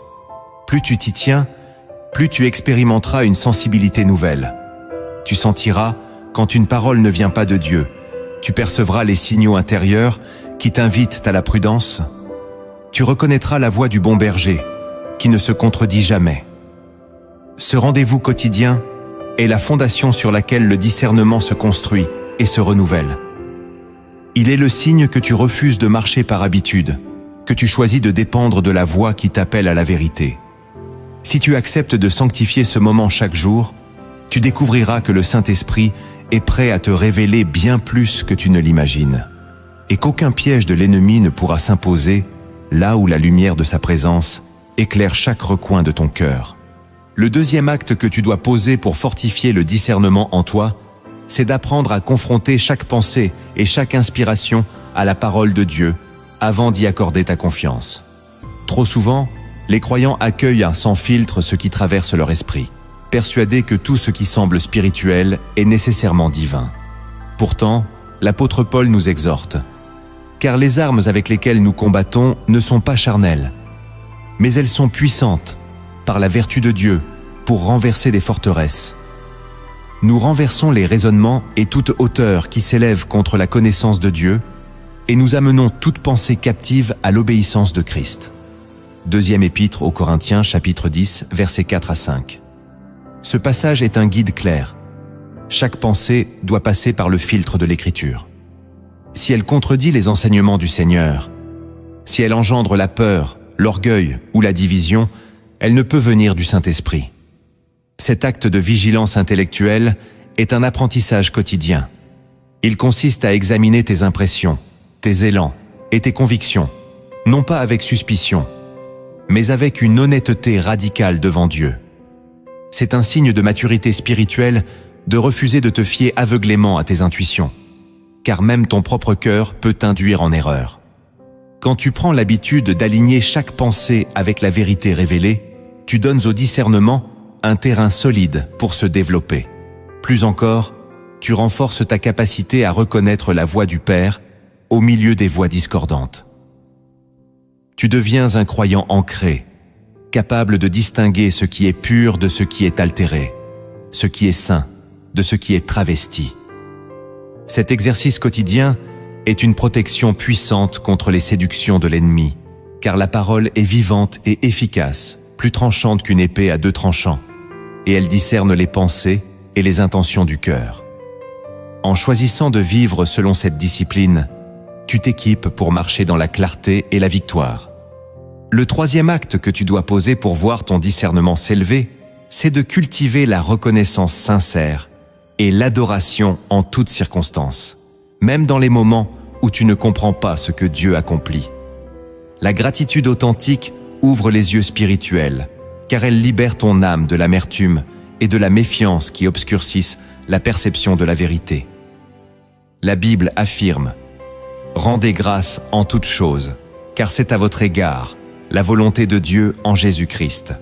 Plus tu t'y tiens, plus tu expérimenteras une sensibilité nouvelle. Tu sentiras quand une parole ne vient pas de Dieu. Tu percevras les signaux intérieurs qui t'invitent à la prudence. Tu reconnaîtras la voix du bon berger, qui ne se contredit jamais. Ce rendez-vous quotidien est la fondation sur laquelle le discernement se construit et se renouvelle. Il est le signe que tu refuses de marcher par habitude, que tu choisis de dépendre de la voix qui t'appelle à la vérité. Si tu acceptes de sanctifier ce moment chaque jour, tu découvriras que le Saint-Esprit est prêt à te révéler bien plus que tu ne l'imagines, et qu'aucun piège de l'ennemi ne pourra s'imposer là où la lumière de sa présence éclaire chaque recoin de ton cœur. Le deuxième acte que tu dois poser pour fortifier le discernement en toi, c'est d'apprendre à confronter chaque pensée et chaque inspiration à la parole de Dieu avant d'y accorder ta confiance. Trop souvent, les croyants accueillent sans filtre ce qui traverse leur esprit, persuadés que tout ce qui semble spirituel est nécessairement divin. Pourtant, l'apôtre Paul nous exhorte, car les armes avec lesquelles nous combattons ne sont pas charnelles, mais elles sont puissantes par la vertu de Dieu pour renverser des forteresses. Nous renversons les raisonnements et toute hauteur qui s'élève contre la connaissance de Dieu et nous amenons toute pensée captive à l'obéissance de Christ. Deuxième épître aux Corinthiens, chapitre 10, versets 4 à 5. Ce passage est un guide clair. Chaque pensée doit passer par le filtre de l'Écriture. Si elle contredit les enseignements du Seigneur, si elle engendre la peur, l'orgueil ou la division, elle ne peut venir du Saint-Esprit. Cet acte de vigilance intellectuelle est un apprentissage quotidien. Il consiste à examiner tes impressions, tes élans et tes convictions, non pas avec suspicion, mais avec une honnêteté radicale devant Dieu. C'est un signe de maturité spirituelle de refuser de te fier aveuglément à tes intuitions, car même ton propre cœur peut t'induire en erreur. Quand tu prends l'habitude d'aligner chaque pensée avec la vérité révélée, tu donnes au discernement un terrain solide pour se développer. Plus encore, tu renforces ta capacité à reconnaître la voix du Père au milieu des voix discordantes. Tu deviens un croyant ancré, capable de distinguer ce qui est pur de ce qui est altéré, ce qui est saint de ce qui est travesti. Cet exercice quotidien est une protection puissante contre les séductions de l'ennemi, car la parole est vivante et efficace, plus tranchante qu'une épée à 2 tranchants, et elle discerne les pensées et les intentions du cœur. En choisissant de vivre selon cette discipline, tu t'équipes pour marcher dans la clarté et la victoire. Le troisième acte que tu dois poser pour voir ton discernement s'élever, c'est de cultiver la reconnaissance sincère et l'adoration en toutes circonstances, même dans les moments où tu ne comprends pas ce que Dieu accomplit. La gratitude authentique ouvre les yeux spirituels, car elle libère ton âme de l'amertume et de la méfiance qui obscurcissent la perception de la vérité. La Bible affirme « Rendez grâce en toutes choses, car c'est à votre égard la volonté de Dieu en Jésus-Christ. »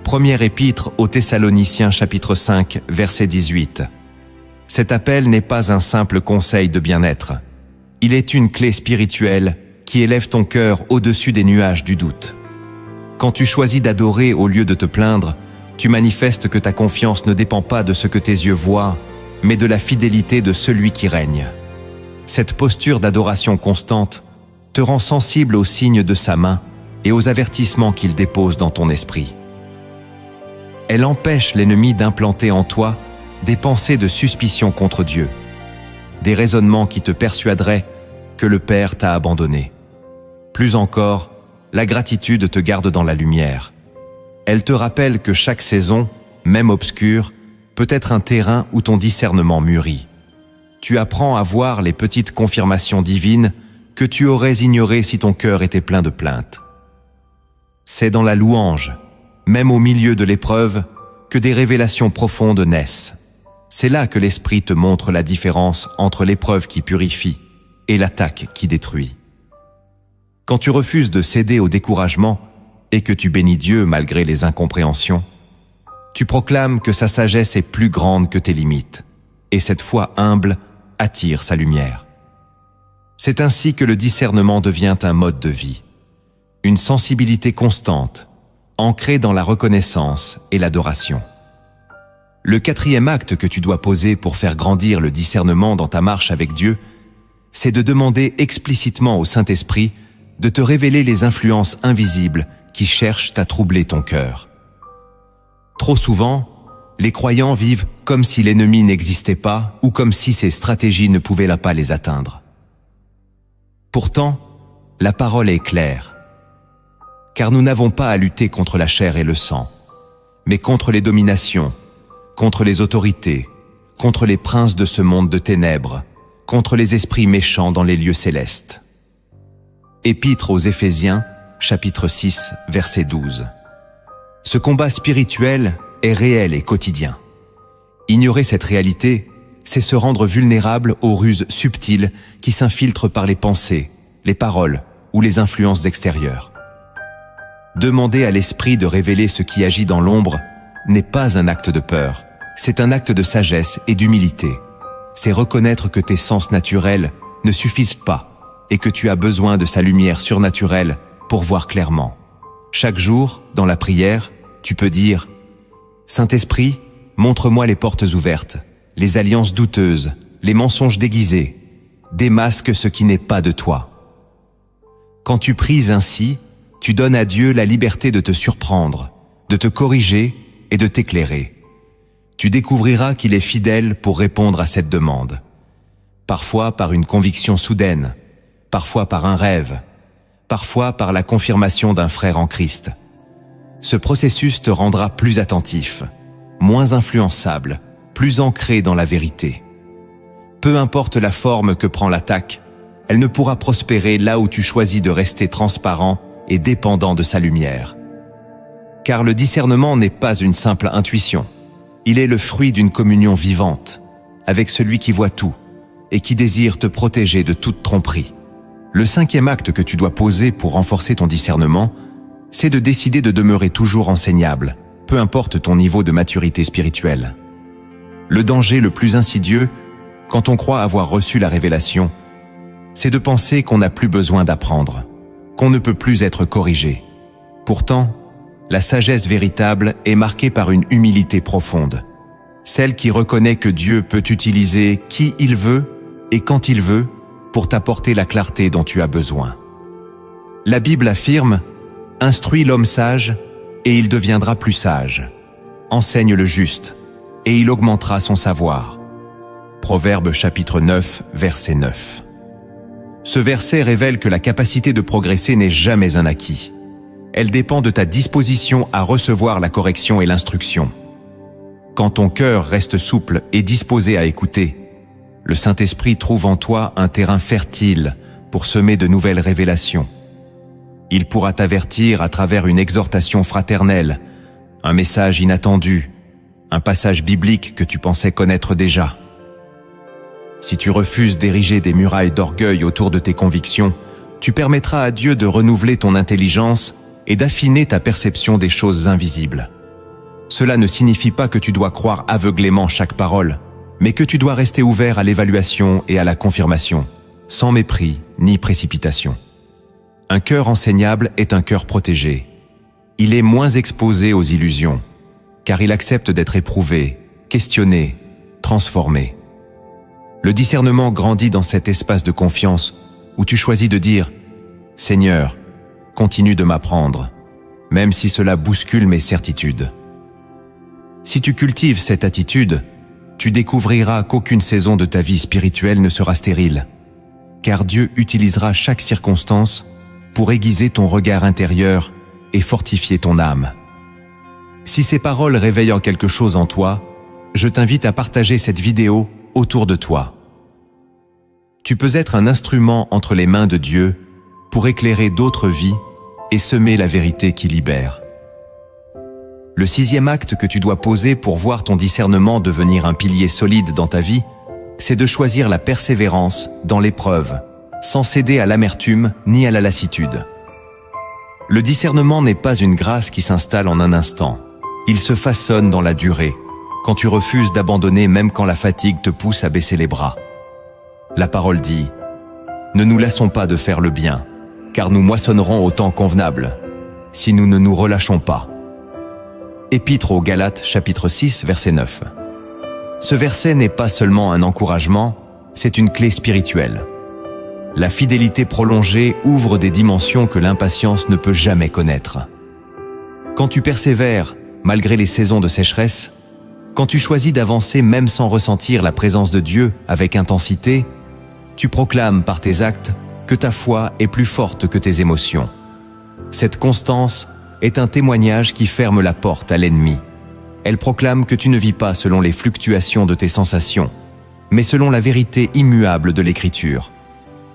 Première épître aux Thessaloniciens chapitre 5, verset 18. Cet appel n'est pas un simple conseil de bien-être. Il est une clé spirituelle qui élève ton cœur au-dessus des nuages du doute. Quand tu choisis d'adorer au lieu de te plaindre, tu manifestes que ta confiance ne dépend pas de ce que tes yeux voient, mais de la fidélité de celui qui règne. Cette posture d'adoration constante te rend sensible aux signes de sa main et aux avertissements qu'il dépose dans ton esprit. Elle empêche l'ennemi d'implanter en toi des pensées de suspicion contre Dieu, des raisonnements qui te persuaderaient que le Père t'a abandonné. Plus encore, la gratitude te garde dans la lumière. Elle te rappelle que chaque saison, même obscure, peut être un terrain où ton discernement mûrit. Tu apprends à voir les petites confirmations divines que tu aurais ignorées si ton cœur était plein de plaintes. C'est dans la louange, même au milieu de l'épreuve, que des révélations profondes naissent. C'est là que l'Esprit te montre la différence entre l'épreuve qui purifie et l'attaque qui détruit. Quand tu refuses de céder au découragement et que tu bénis Dieu malgré les incompréhensions, tu proclames que sa sagesse est plus grande que tes limites, et cette foi humble attire sa lumière. C'est ainsi que le discernement devient un mode de vie, une sensibilité constante, ancrée dans la reconnaissance et l'adoration. Le quatrième acte que tu dois poser pour faire grandir le discernement dans ta marche avec Dieu, c'est de demander explicitement au Saint-Esprit de te révéler les influences invisibles qui cherchent à troubler ton cœur. Trop souvent, les croyants vivent comme si l'ennemi n'existait pas ou comme si ses stratégies ne pouvaient pas les atteindre. Pourtant, la parole est claire, car nous n'avons pas à lutter contre la chair et le sang, mais contre les dominations, contre les autorités, contre les princes de ce monde de ténèbres, contre les esprits méchants dans les lieux célestes. Épître aux Éphésiens, chapitre 6, verset 12. Ce combat spirituel est réel et quotidien. Ignorer cette réalité, c'est se rendre vulnérable aux ruses subtiles qui s'infiltrent par les pensées, les paroles ou les influences extérieures. Demander à l'esprit de révéler ce qui agit dans l'ombre n'est pas un acte de peur, c'est un acte de sagesse et d'humilité. C'est reconnaître que tes sens naturels ne suffisent pas et que tu as besoin de sa lumière surnaturelle pour voir clairement. Chaque jour, dans la prière, tu peux dire « Saint-Esprit, montre-moi les portes ouvertes, les alliances douteuses, les mensonges déguisés, démasque ce qui n'est pas de toi. » Quand tu pries ainsi, tu donnes à Dieu la liberté de te surprendre, de te corriger et de t'éclairer. Tu découvriras qu'il est fidèle pour répondre à cette demande. Parfois par une conviction soudaine, parfois par un rêve, parfois par la confirmation d'un frère en Christ. Ce processus te rendra plus attentif, moins influençable, plus ancré dans la vérité. Peu importe la forme que prend l'attaque, elle ne pourra prospérer là où tu choisis de rester transparent et dépendant de sa lumière. Car le discernement n'est pas une simple intuition. Il est le fruit d'une communion vivante avec celui qui voit tout et qui désire te protéger de toute tromperie. Le cinquième acte que tu dois poser pour renforcer ton discernement, c'est de décider de demeurer toujours enseignable, peu importe ton niveau de maturité spirituelle. Le danger le plus insidieux, quand on croit avoir reçu la révélation, c'est de penser qu'on n'a plus besoin d'apprendre, qu'on ne peut plus être corrigé. Pourtant, la sagesse véritable est marquée par une humilité profonde, celle qui reconnaît que Dieu peut utiliser qui il veut et quand il veut pour t'apporter la clarté dont tu as besoin. La Bible affirme « Instruis l'homme sage et il deviendra plus sage. Enseigne le juste et il augmentera son savoir. » Proverbe chapitre 9, verset 9. Ce verset révèle que la capacité de progresser n'est jamais un acquis. Elle dépend de ta disposition à recevoir la correction et l'instruction. Quand ton cœur reste souple et disposé à écouter, le Saint-Esprit trouve en toi un terrain fertile pour semer de nouvelles révélations. Il pourra t'avertir à travers une exhortation fraternelle, un message inattendu, un passage biblique que tu pensais connaître déjà. Si tu refuses d'ériger des murailles d'orgueil autour de tes convictions, tu permettras à Dieu de renouveler ton intelligence et d'affiner ta perception des choses invisibles. Cela ne signifie pas que tu dois croire aveuglément chaque parole, mais que tu dois rester ouvert à l'évaluation et à la confirmation, sans mépris ni précipitation. Un cœur enseignable est un cœur protégé. Il est moins exposé aux illusions, car il accepte d'être éprouvé, questionné, transformé. Le discernement grandit dans cet espace de confiance où tu choisis de dire « Seigneur, continue de m'apprendre, même si cela bouscule mes certitudes. » Si tu cultives cette attitude, tu découvriras qu'aucune saison de ta vie spirituelle ne sera stérile, car Dieu utilisera chaque circonstance pour aiguiser ton regard intérieur et fortifier ton âme. Si ces paroles réveillent en quelque chose en toi, je t'invite à partager cette vidéo autour de toi. Tu peux être un instrument entre les mains de Dieu pour éclairer d'autres vies et semer la vérité qui libère. Le sixième acte que tu dois poser pour voir ton discernement devenir un pilier solide dans ta vie, c'est de choisir la persévérance dans l'épreuve sans céder à l'amertume ni à la lassitude. Le discernement n'est pas une grâce qui s'installe en un instant. Il se façonne dans la durée, quand tu refuses d'abandonner même quand la fatigue te pousse à baisser les bras. La parole dit « Ne nous lassons pas de faire le bien, car nous moissonnerons au temps convenable, si nous ne nous relâchons pas. » Épître aux Galates, chapitre 6, verset 9. Ce verset n'est pas seulement un encouragement, c'est une clé spirituelle. La fidélité prolongée ouvre des dimensions que l'impatience ne peut jamais connaître. Quand tu persévères, malgré les saisons de sécheresse, quand tu choisis d'avancer même sans ressentir la présence de Dieu avec intensité, tu proclames par tes actes que ta foi est plus forte que tes émotions. Cette constance est un témoignage qui ferme la porte à l'ennemi. Elle proclame que tu ne vis pas selon les fluctuations de tes sensations, mais selon la vérité immuable de l'Écriture.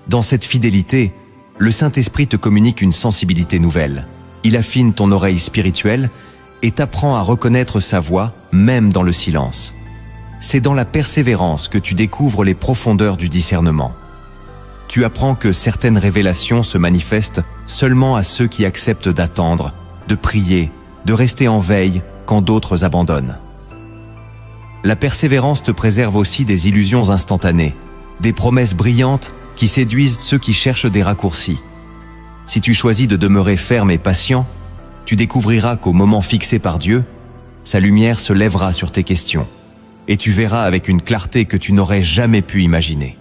Dans cette fidélité, le Saint-Esprit te communique une sensibilité nouvelle. Il affine ton oreille spirituelle et t'apprend à reconnaître sa voix, même dans le silence. C'est dans la persévérance que tu découvres les profondeurs du discernement. Tu apprends que certaines révélations se manifestent seulement à ceux qui acceptent d'attendre, de prier, de rester en veille quand d'autres abandonnent. La persévérance te préserve aussi des illusions instantanées, des promesses brillantes qui séduisent ceux qui cherchent des raccourcis. Si tu choisis de demeurer ferme et patient, tu découvriras qu'au moment fixé par Dieu, sa lumière se lèvera sur tes questions, et tu verras avec une clarté que tu n'aurais jamais pu imaginer.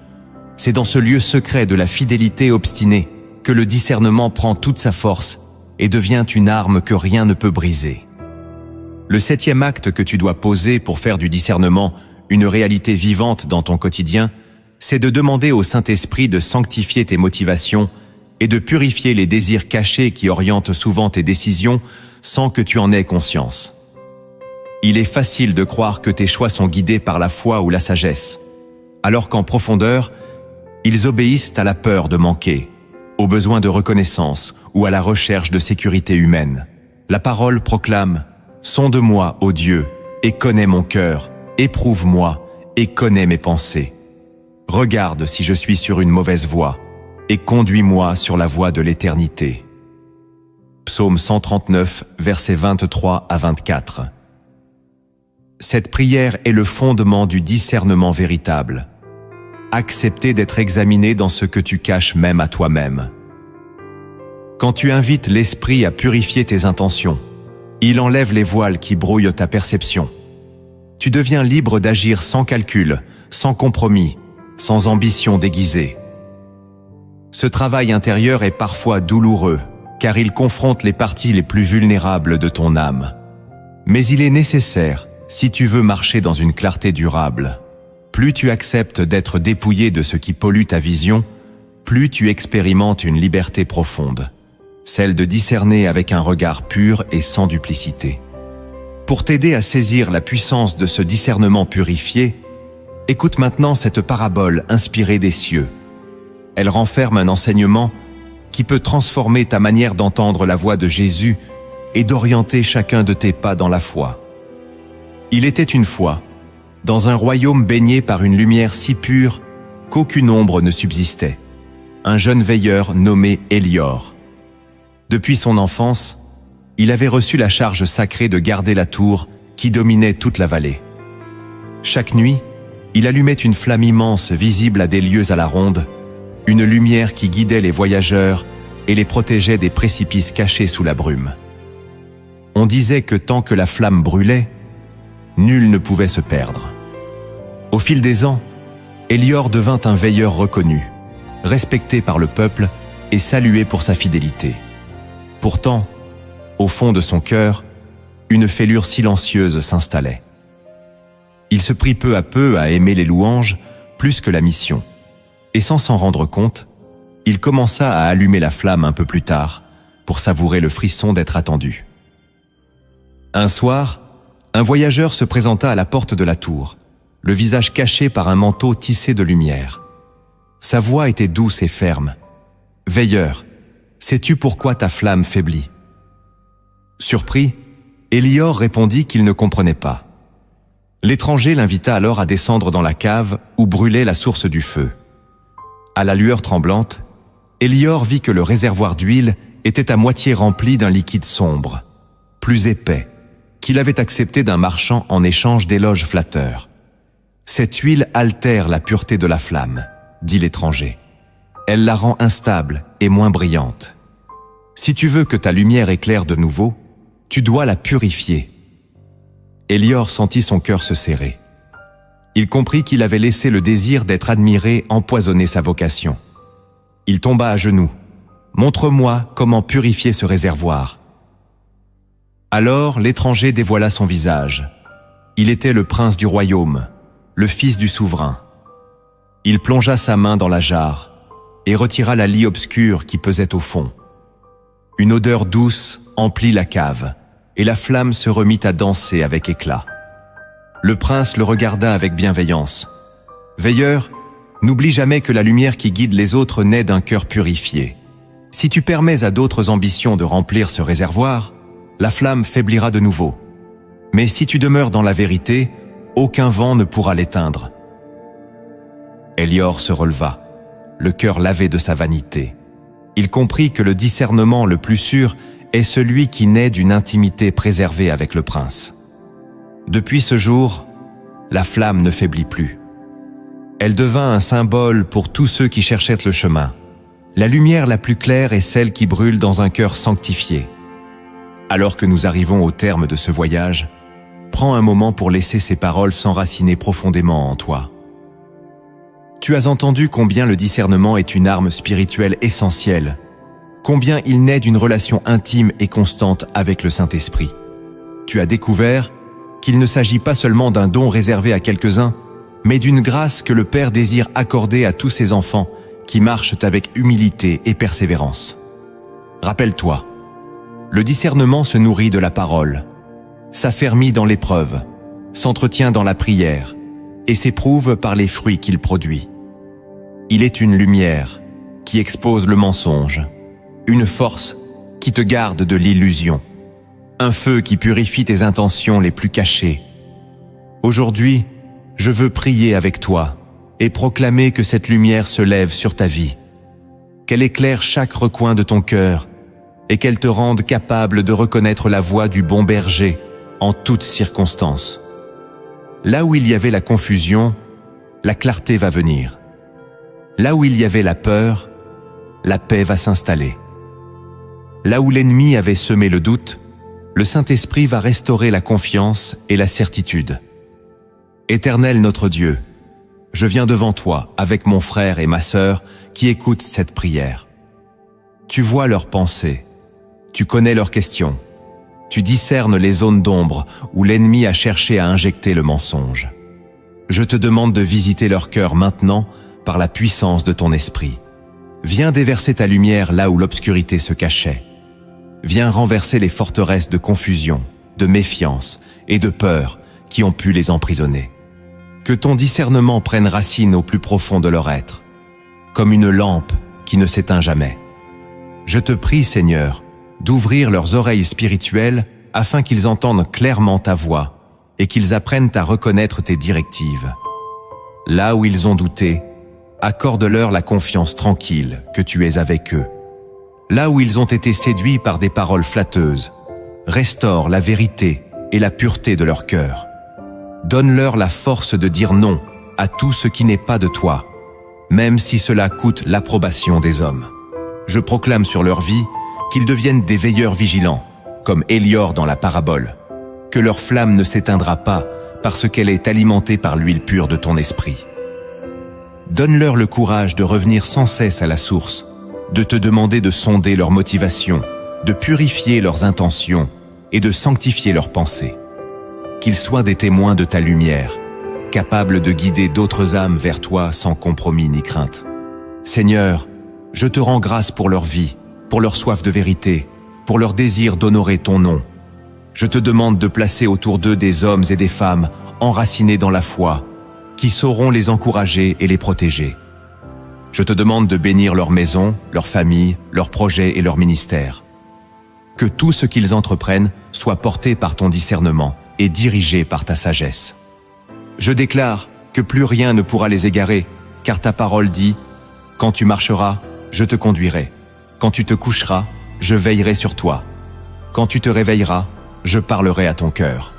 C'est dans ce lieu secret de la fidélité obstinée que le discernement prend toute sa force et devient une arme que rien ne peut briser. Le 7e acte que tu dois poser pour faire du discernement une réalité vivante dans ton quotidien, c'est de demander au Saint-Esprit de sanctifier tes motivations et de purifier les désirs cachés qui orientent souvent tes décisions sans que tu en aies conscience. Il est facile de croire que tes choix sont guidés par la foi ou la sagesse, alors qu'en profondeur, ils obéissent à la peur de manquer, au besoin de reconnaissance ou à la recherche de sécurité humaine. La parole proclame « Sonde-moi, ô Dieu, et connais mon cœur, éprouve-moi et connais mes pensées. Regarde si je suis sur une mauvaise voie, et conduis-moi sur la voie de l'éternité. » Psaume 139, versets 23 à 24. Cette prière est le fondement du discernement véritable. Accepter d'être examiné dans ce que tu caches même à toi-même. Quand tu invites l'Esprit à purifier tes intentions, il enlève les voiles qui brouillent ta perception. Tu deviens libre d'agir sans calcul, sans compromis, sans ambition déguisée. Ce travail intérieur est parfois douloureux, car il confronte les parties les plus vulnérables de ton âme. Mais il est nécessaire si tu veux marcher dans une clarté durable. Plus tu acceptes d'être dépouillé de ce qui pollue ta vision, plus tu expérimentes une liberté profonde, celle de discerner avec un regard pur et sans duplicité. Pour t'aider à saisir la puissance de ce discernement purifié, écoute maintenant cette parabole inspirée des cieux. Elle renferme un enseignement qui peut transformer ta manière d'entendre la voix de Jésus et d'orienter chacun de tes pas dans la foi. Il était une fois, dans un royaume baigné par une lumière si pure qu'aucune ombre ne subsistait, un jeune veilleur nommé Hélior. Depuis son enfance, il avait reçu la charge sacrée de garder la tour qui dominait toute la vallée. Chaque nuit, il allumait une flamme immense visible à des lieues à la ronde, une lumière qui guidait les voyageurs et les protégeait des précipices cachés sous la brume. On disait que tant que la flamme brûlait, nul ne pouvait se perdre. Au fil des ans, Hélior devint un veilleur reconnu, respecté par le peuple et salué pour sa fidélité. Pourtant, au fond de son cœur, une fêlure silencieuse s'installait. Il se prit peu à peu à aimer les louanges plus que la mission, et sans s'en rendre compte, il commença à allumer la flamme un peu plus tard pour savourer le frisson d'être attendu. Un soir, un voyageur se présenta à la porte de la tour, le visage caché par un manteau tissé de lumière. Sa voix était douce et ferme. « Veilleur, sais-tu pourquoi ta flamme faiblit ?» Surpris, Hélior répondit qu'il ne comprenait pas. L'étranger l'invita alors à descendre dans la cave où brûlait la source du feu. À la lueur tremblante, Élior vit que le réservoir d'huile était à moitié rempli d'un liquide sombre, plus épais, qu'il avait accepté d'un marchand en échange d'éloges flatteurs. « Cette huile altère la pureté de la flamme, » dit l'étranger. « Elle la rend instable et moins brillante. Si tu veux que ta lumière éclaire de nouveau, tu dois la purifier. » Élior sentit son cœur se serrer. Il comprit qu'il avait laissé le désir d'être admiré empoisonner sa vocation. Il tomba à genoux. « Montre-moi comment purifier ce réservoir. » Alors l'étranger dévoila son visage. Il était le prince du royaume, le fils du souverain. Il plongea sa main dans la jarre et retira la lie obscure qui pesait au fond. Une odeur douce emplit la cave et la flamme se remit à danser avec éclat. Le prince le regarda avec bienveillance. « Veilleur, n'oublie jamais que la lumière qui guide les autres naît d'un cœur purifié. Si tu permets à d'autres ambitions de remplir ce réservoir, la flamme faiblira de nouveau. Mais si tu demeures dans la vérité, aucun vent ne pourra l'éteindre. » Élior se releva, le cœur lavé de sa vanité. Il comprit que le discernement le plus sûr est celui qui naît d'une intimité préservée avec le prince. Depuis ce jour, la flamme ne faiblit plus. Elle devint un symbole pour tous ceux qui cherchaient le chemin. La lumière la plus claire est celle qui brûle dans un cœur sanctifié. Alors que nous arrivons au terme de ce voyage, prends un moment pour laisser ces paroles s'enraciner profondément en toi. Tu as entendu combien le discernement est une arme spirituelle essentielle, combien il naît d'une relation intime et constante avec le Saint-Esprit. Tu as découvert qu'il ne s'agit pas seulement d'un don réservé à quelques-uns, mais d'une grâce que le Père désire accorder à tous ses enfants qui marchent avec humilité et persévérance. Rappelle-toi, le discernement se nourrit de la parole, s'affermit dans l'épreuve, s'entretient dans la prière et s'éprouve par les fruits qu'il produit. Il est une lumière qui expose le mensonge, une force qui te garde de l'illusion, un feu qui purifie tes intentions les plus cachées. Aujourd'hui, je veux prier avec toi et proclamer que cette lumière se lève sur ta vie, qu'elle éclaire chaque recoin de ton cœur et qu'elle te rende capable de reconnaître la voix du bon berger en toutes circonstances. Là où il y avait la confusion, la clarté va venir. Là où il y avait la peur, la paix va s'installer. Là où l'ennemi avait semé le doute, le Saint-Esprit va restaurer la confiance et la certitude. Éternel notre Dieu, je viens devant toi avec mon frère et ma sœur qui écoutent cette prière. Tu vois leurs pensées, tu connais leurs questions, tu discernes les zones d'ombre où l'ennemi a cherché à injecter le mensonge. Je te demande de visiter leur cœur maintenant par la puissance de ton esprit. Viens déverser ta lumière là où l'obscurité se cachait. Viens renverser les forteresses de confusion, de méfiance et de peur qui ont pu les emprisonner. Que ton discernement prenne racine au plus profond de leur être, comme une lampe qui ne s'éteint jamais. Je te prie, Seigneur, d'ouvrir leurs oreilles spirituelles afin qu'ils entendent clairement ta voix et qu'ils apprennent à reconnaître tes directives. Là où ils ont douté, accorde-leur la confiance tranquille que tu es avec eux. Là où ils ont été séduits par des paroles flatteuses, restaure la vérité et la pureté de leur cœur. Donne-leur la force de dire non à tout ce qui n'est pas de toi, même si cela coûte l'approbation des hommes. Je proclame sur leur vie qu'ils deviennent des veilleurs vigilants, comme Élior dans la parabole, que leur flamme ne s'éteindra pas parce qu'elle est alimentée par l'huile pure de ton esprit. Donne-leur le courage de revenir sans cesse à la source, de te demander de sonder leurs motivations, de purifier leurs intentions et de sanctifier leurs pensées. Qu'ils soient des témoins de ta lumière, capables de guider d'autres âmes vers toi sans compromis ni crainte. Seigneur, je te rends grâce pour leur vie, pour leur soif de vérité, pour leur désir d'honorer ton nom. Je te demande de placer autour d'eux des hommes et des femmes enracinés dans la foi, qui sauront les encourager et les protéger. Je te demande de bénir leur maison, leur famille, leurs projets et leur ministère. Que tout ce qu'ils entreprennent soit porté par ton discernement et dirigé par ta sagesse. Je déclare que plus rien ne pourra les égarer, car ta parole dit « Quand tu marcheras, je te conduirai. Quand tu te coucheras, je veillerai sur toi. Quand tu te réveilleras, je parlerai à ton cœur.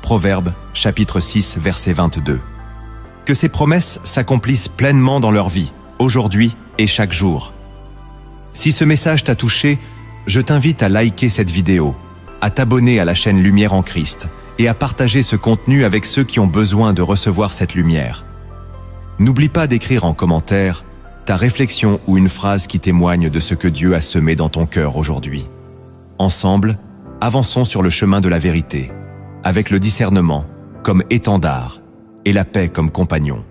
Proverbes, chapitre 6, verset 22. Que ces promesses s'accomplissent pleinement dans leur vie, aujourd'hui et chaque jour. Si ce message t'a touché, je t'invite à liker cette vidéo, à t'abonner à la chaîne Lumière en Christ et à partager ce contenu avec ceux qui ont besoin de recevoir cette lumière. N'oublie pas d'écrire en commentaire ta réflexion ou une phrase qui témoigne de ce que Dieu a semé dans ton cœur aujourd'hui. Ensemble, avançons sur le chemin de la vérité, avec le discernement comme étendard et la paix comme compagnon.